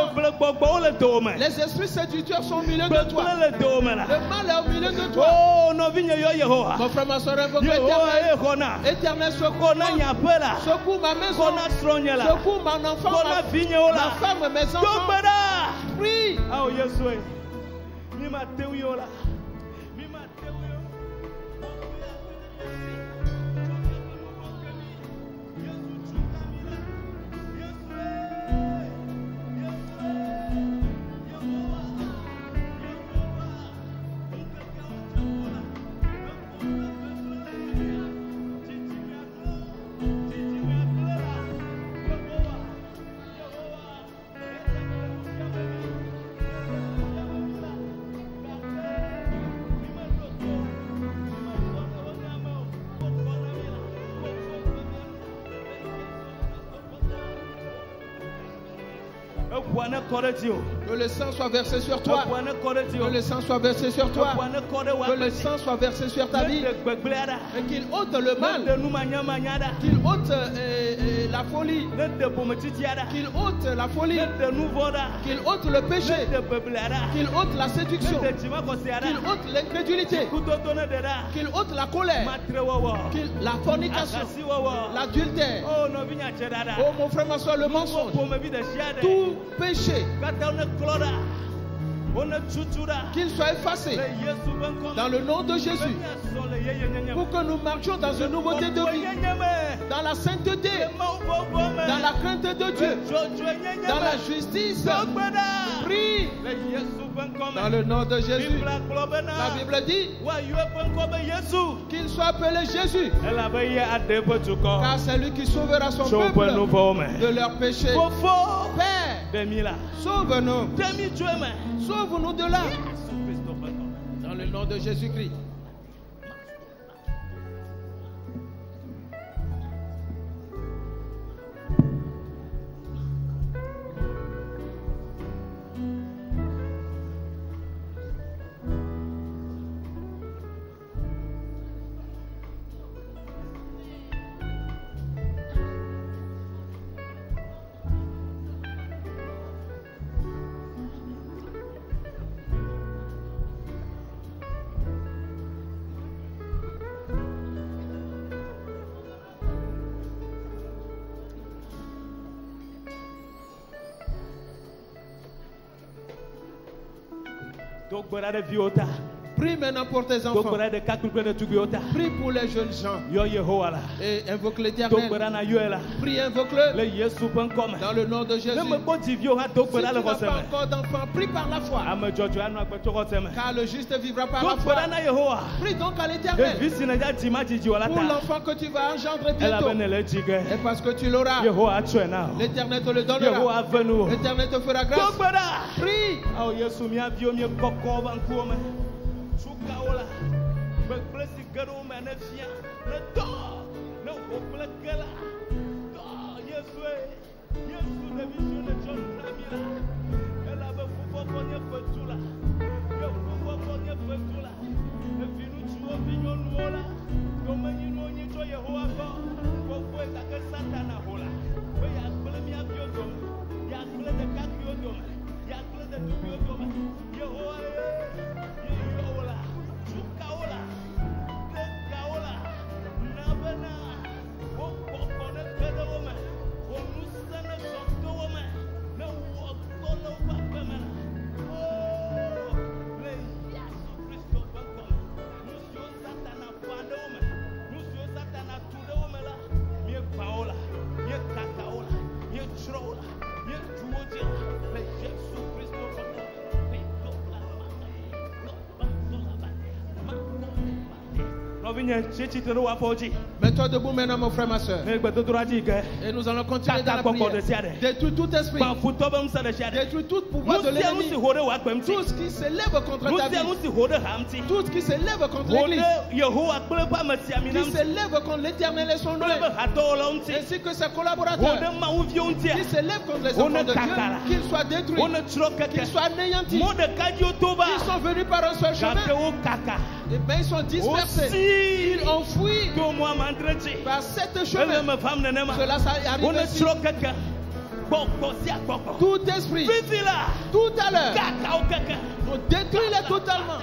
Les esprits séducteurs sont au milieu de toi. Le mal est au milieu de toi. Mon frère, ma soeur, invoque l'Éternel. Éternel, secours-moi. Secours ma maison. Secours mon enfant. Ma femme, mes enfants. Prie. Que le sang soit versé sur toi. Que le sang soit versé sur toi. Que le sang soit versé sur ta vie. Et qu'il ôte le mal. Qu'il ôte la folie. Qu'il ôte la folie. Qu'il ôte le péché. Qu'il ôte la séduction. Qu'il ôte l'incrédulité. Qu'il ôte la colère. La fornication. L'adultère. Oh mon frère, ma soeur, le mensonge. Tout péché, qu'il soit effacé dans le nom de Jésus, pour que nous marchions dans une nouveauté de vie, dans la sainteté, dans la crainte de Dieu, dans la justice. Prie dans le nom de Jésus. La Bible dit qu'il soit appelé Jésus, car c'est lui qui sauvera son peuple de leurs péchés. Père, sauve-nous. Sauve-nous de là. Dans le nom de Jésus-Christ. Prie maintenant pour tes enfants. Prie pour les jeunes gens. Et invoque l'Éternel. Prie, invoque-le. Dans le nom de Jésus. Si tu n'as pas encore d'enfant, prie par la foi. Car le juste vivra par la foi. Prie donc à l'Éternel pour l'enfant que tu vas engendrer bientôt. Et parce que tu l'auras, l'Éternel te le donnera. L'Éternel te fera grâce. Prie. Mets-toi debout maintenant, mon frère, ma soeur. Et nous allons continuer dans la prière. Détruis tout esprit. Détruis tout pouvoir de l'ennemi. Tout ce qui s'élève contre ta vie. Tout ce qui s'élève contre l'Église. Qui s'élève contre l'Éternel et son nom. Ainsi que ses collaborateurs. Qui s'élèvent contre les enfants de Dieu. Qu'ils soient détruits. Qu'ils soient anéantis. Ils sont venus par un seul chemin. Et bien ils sont dispersés. Ils ont fui par cette chemin. Cela arrive ici. Tout esprit, tout à l'heure, nous détruis-les totalement.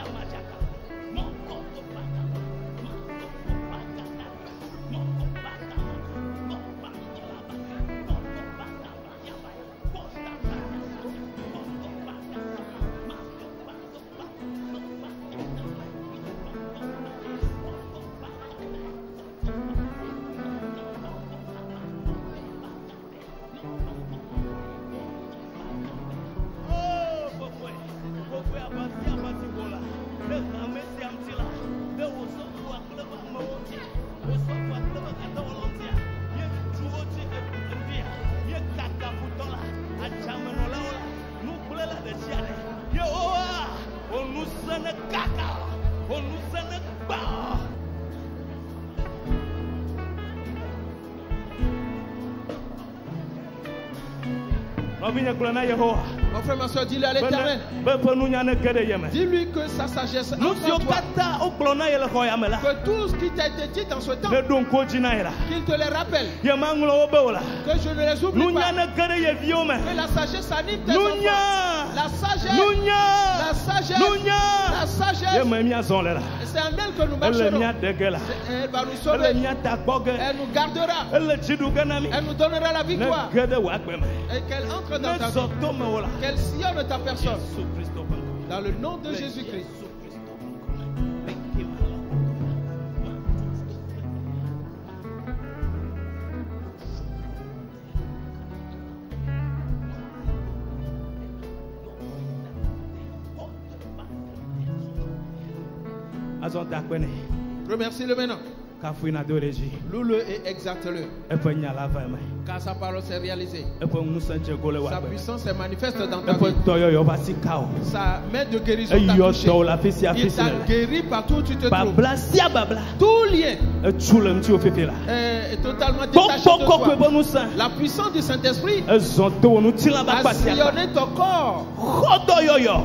Mon frère, ma soeur, dis-le à l'Éternel. Dis-lui que sa sagesse entre en toi. Que tout ce qui t'a été dit dans ce temps, qu'il te les rappelle. Que je ne les oublie pas. Que la sagesse anime tes enfants. La sagesse. La sagesse. La sagesse. Et c'est en elle que nous marcherons. Elle va nous sauver. Elle nous gardera. Elle nous donnera la victoire. Et qu'elle entre dans ta vie. Qu'elle sillonne ta personne. Dans le nom de Jésus-Christ. Remercie-le maintenant. Loue-le et exalte-le. Car sa parole s'est réalisée. Sa puissance est manifeste dans ta vie. Sa main de guérison t'a touché. Il t'a guéri partout où tu te trouves. Tout lien est totalement détaché de toi. La puissance du Saint-Esprit a sillonné ton corps.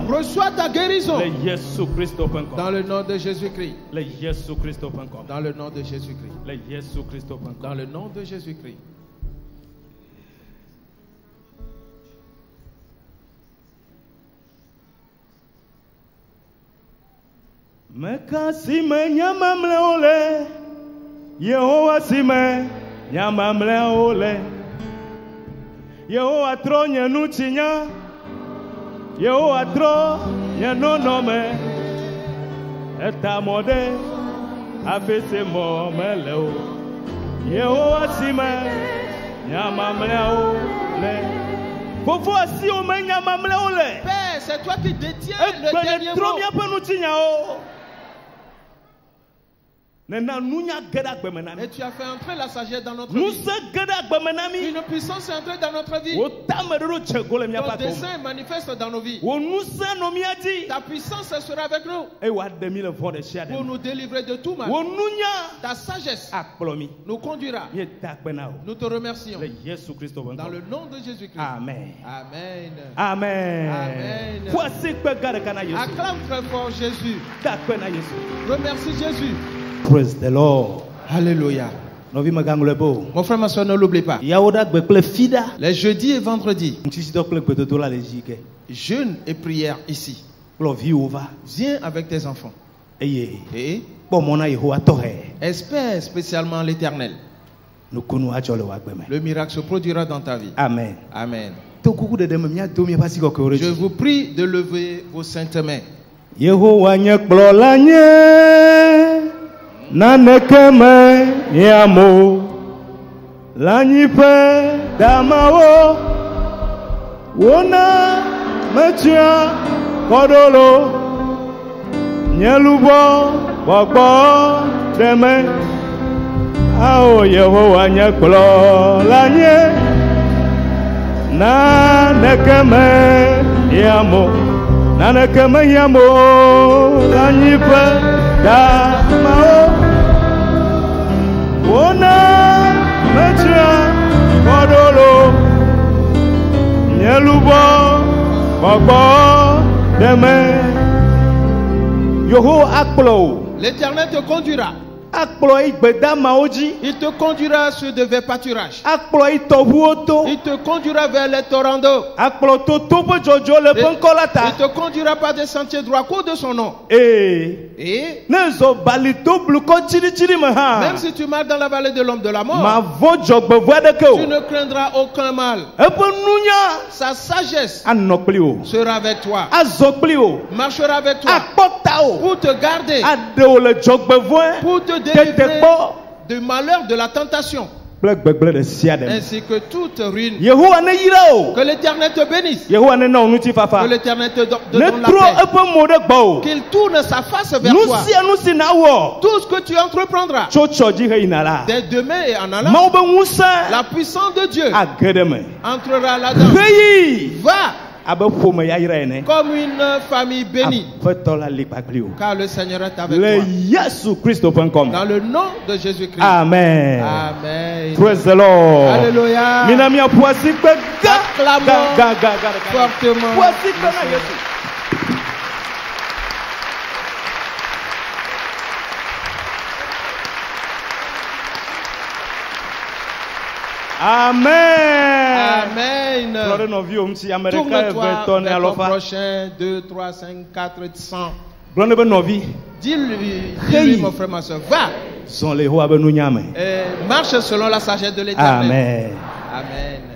Reçois ta guérison. Dans le nom de Jésus-Christ. Dans le nom de Jésus-Christ. Dans le nom de Jésus-Christ. Mekasi me nyamamle ole, Yehowa si me nyamamle ole, Yehowa tro nye nuchinya, Yehowa tro nye nonome, etamode afese mo meleo Yehowa sime nyamamleo le Fofo asi o me nyamamleo le Père, c'est toi qui détiens le dernier mot. trop bien pe nu tinya o Nena nunya geda gbemenami Et tu as fait entrer la sagesse dans notre vie. Nous se geda gbemenami Une puissance est entrée dans notre vie. O tamero chegole mi Ton apato dessein est manifeste dans nos vies. O nusa no mi adi Ta puissance sera avec nous e wa demi le vent de chia pour nous délivrer de tout mal. O nunya Ta sagesse akplomi nous conduira. mi takpena o Nous te remercions. le Yesu Christo Dans le nom de Jésus-Christ. Amen. Amen. Amen. Amen. Voici que gare kana Yesu. Acclame très fort Jésus. Takpena Yesu. Remercie Jésus. Praise the Lord. Alléluia. Novi magangu le bo. Mon frère, ma soeur, ne l'oublie pas. Yaoda gbekle fida. Les jeudis et vendredis, Ntisi do kle gbedodo la lejike. jeûne et prière ici. Lo vi ova. Viens avec tes enfants. Eye. Et Bo mona Yehowa tohe. espère spécialement l'Éternel. Nous kunu ajole wa gbeme. Le miracle se produira dans ta vie. Amen. Amen. To kuku de dem mia do mi pasi ko ko Je vous prie de lever vos saintes mains. Yehowa nye kplola nye. Nanekeme yamo Lanyipe damao Wona metia kodolo Nyelubo bogbo deme Ao Yehowa nyeklo lanye Nanekeme yamo Lanyipe damao Ona metia kodolo Nyelubo Bogbo deme Yoho akplo L'Éternel te conduira. Akplo igbeda maoji Il te conduira sur de verts pâturages. Akplo itobuoto Il te conduira vers les torrents d'eau. Akplo to topo jojo le Il penkolata te conduira par des sentiers droits à cause de son nom. Et Nezo balito bluko chiri maha même si tu marches dans la vallée de l'homme de la mort, Ma vo jogbe tu vodeko ne craindras aucun mal. Epo nunya Sa sagesse Anoplio sera avec toi. Azoplio Marchera avec toi Akpotao pour te garder, Adeo le jogbe voin pour te délivrer du malheur de la tentation, ainsi que toute ruine. Que l'Éternel te bénisse. Que l'Éternel te donne la paix. Qu'il tourne sa face vers toi. Tout ce que tu entreprendras, dès demain et en allant, la puissance de Dieu entrera là-dedans. Va comme une famille bénie, car le Seigneur est avec toi. Dans le nom de Jésus-Christ. Amen. Amen. Praise the Lord. Alléluia. Acclamons fortement. Amen. Amen. Tourne-toi vers ton prochain 2, 3, 5, 4, 100. Dis-lui, mon frère, ma soeur, va. Et marche selon la sagesse de l'Éternel. Amen. Amen.